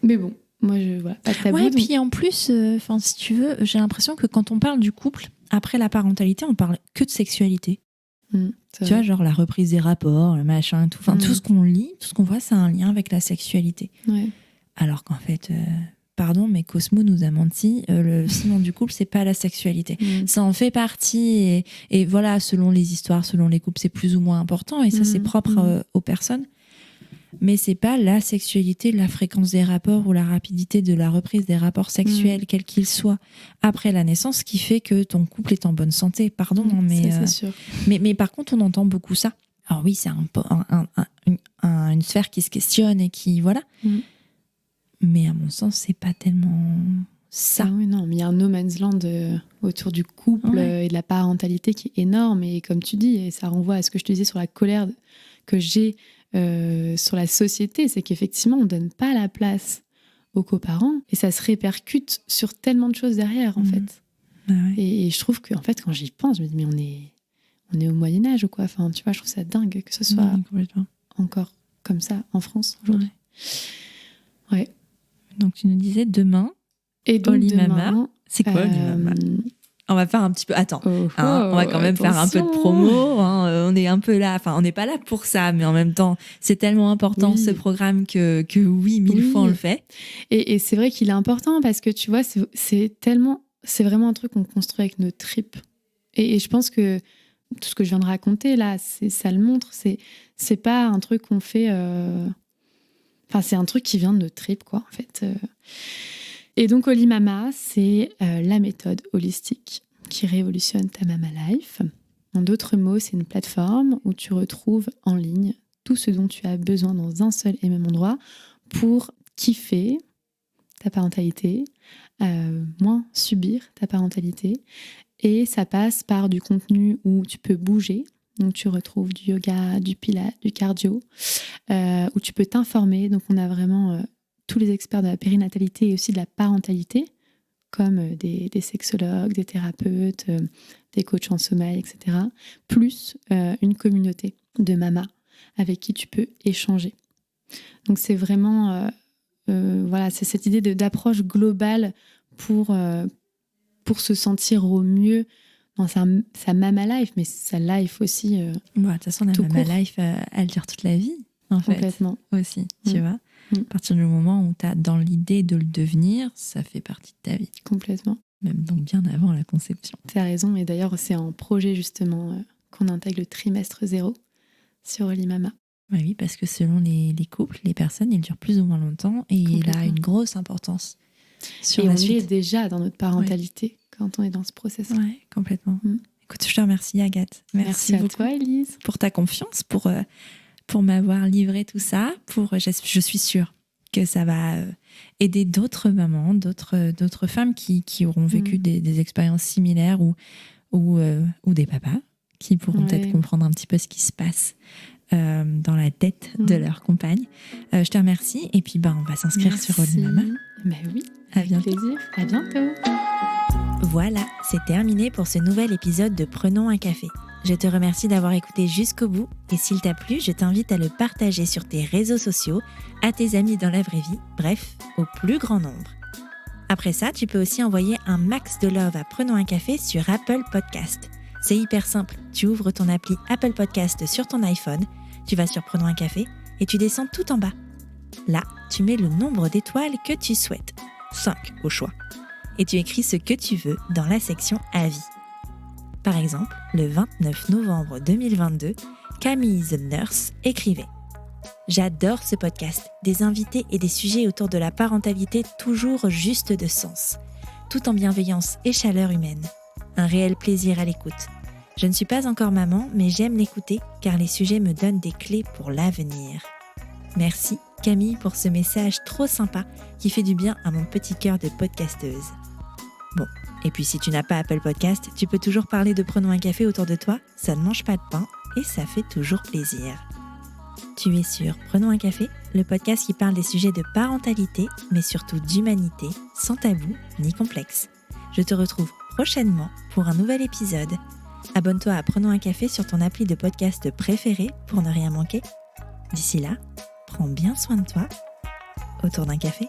Mais bon, moi, pas de tabou. Ouais, puis en plus, si tu veux, j'ai l'impression que quand on parle du couple, après la parentalité, on parle que de sexualité. Tu vois, genre la reprise des rapports, le machin, tout. Enfin, tout ce qu'on lit, tout ce qu'on voit, ça a un lien avec la sexualité. Ouais. Alors qu'en fait, pardon, mais Cosmo nous a menti. Le ciment du couple, c'est pas la sexualité. Ça en fait partie. Et voilà, selon les histoires, selon les couples, c'est plus ou moins important. Et ça, c'est propre aux personnes. Mais c'est pas la sexualité, la fréquence des rapports ou la rapidité de la reprise des rapports sexuels, quels qu'ils soient, après la naissance, qui fait que ton couple est en bonne santé. Pardon, mais, ça, c'est sûr. Mais par contre, on entend beaucoup ça. Alors oui, c'est une sphère qui se questionne et qui... Voilà. Mais à mon sens, c'est pas tellement ça. Ah oui, non, mais il y a un no man's land autour du couple et de la parentalité qui est énorme. Et comme tu dis, et ça renvoie à ce que je te disais sur la colère que j'ai sur la société, c'est qu'effectivement, on ne donne pas la place aux coparents et ça se répercute sur tellement de choses derrière, en fait. Ah ouais. Et je trouve que, en fait, quand j'y pense, je me dis, mais on est au Moyen-Âge ou quoi. Enfin, tu vois, je trouve ça dingue que ce soit encore comme ça en France aujourd'hui. Ouais. Donc, tu nous disais demain, et donc, Olimama. C'est quoi Olimama? On va faire un petit peu... Attends, on va quand même faire un peu de promo. On est un peu là. Enfin, on n'est pas là pour ça, mais en même temps, c'est tellement important ce programme que oui, 1000 fois on le fait. Et c'est vrai qu'il est important parce que tu vois, c'est vraiment un truc qu'on construit avec nos tripes. Et je pense que tout ce que je viens de raconter là, ça le montre. C'est pas un truc qu'on fait. Enfin, c'est un truc qui vient de nos tripes, quoi, en fait. Et donc, Olimama, c'est la méthode holistique qui révolutionne ta Mama Life. En d'autres mots, c'est une plateforme où tu retrouves en ligne tout ce dont tu as besoin dans un seul et même endroit pour kiffer ta parentalité, moins subir ta parentalité. Et ça passe par du contenu où tu peux bouger. Donc, tu retrouves du yoga, du pilates, du cardio, où tu peux t'informer. Donc, on a vraiment... tous les experts de la périnatalité et aussi de la parentalité, comme des sexologues, des thérapeutes, des coachs en sommeil, etc. Plus une communauté de mamas avec qui tu peux échanger. Donc c'est vraiment, voilà, c'est cette idée d'approche globale pour se sentir au mieux dans sa mama life, mais sa life aussi. De toute façon, la mama life, elle dure toute la vie, en fait. Complètement. Aussi, tu vois. À partir du moment où tu as dans l'idée de le devenir, ça fait partie de ta vie. Complètement. Même donc bien avant la conception. Tu as raison, et d'ailleurs c'est en projet justement qu'on intègre le trimestre 0 sur Olimama. Oui, parce que selon les couples, les personnes, ils durent plus ou moins longtemps et il a une grosse importance sur la suite. Et on est déjà dans notre parentalité quand on est dans ce processus. Oui, complètement. Écoute, je te remercie Agathe. Merci beaucoup à toi Elise. Pour ta confiance, pour m'avoir livré tout ça. Je suis sûre que ça va aider d'autres mamans, d'autres femmes qui auront vécu des expériences similaires ou des papas qui pourront peut-être comprendre un petit peu ce qui se passe dans la tête de leur compagne. Je te remercie et puis on va s'inscrire sur Olimama. Oui, à bientôt. Plaisir. À bientôt. Voilà, c'est terminé pour ce nouvel épisode de Prenons un café. Je te remercie d'avoir écouté jusqu'au bout et s'il t'a plu, je t'invite à le partager sur tes réseaux sociaux, à tes amis dans la vraie vie, bref, au plus grand nombre. Après ça, tu peux aussi envoyer un max de love à Prenons un café sur Apple Podcast. C'est hyper simple, tu ouvres ton appli Apple Podcast sur ton iPhone, tu vas sur Prenons un café et tu descends tout en bas. Là, tu mets le nombre d'étoiles que tu souhaites, 5 au choix, et tu écris ce que tu veux dans la section Avis. Par exemple, le 29 novembre 2022, Camille The Nurse écrivait « J'adore ce podcast, des invités et des sujets autour de la parentalité toujours juste de sens, tout en bienveillance et chaleur humaine. Un réel plaisir à l'écoute. Je ne suis pas encore maman, mais j'aime l'écouter car les sujets me donnent des clés pour l'avenir. Merci Camille pour ce message trop sympa qui fait du bien à mon petit cœur de podcasteuse. Bon. Et puis si tu n'as pas Apple Podcast, tu peux toujours parler de Prenons un café autour de toi, ça ne mange pas de pain et ça fait toujours plaisir. Tu es sur Prenons un café, le podcast qui parle des sujets de parentalité, mais surtout d'humanité, sans tabou ni complexe. Je te retrouve prochainement pour un nouvel épisode. Abonne-toi à Prenons un café sur ton appli de podcast préféré pour ne rien manquer. D'ici là, prends bien soin de toi autour d'un café.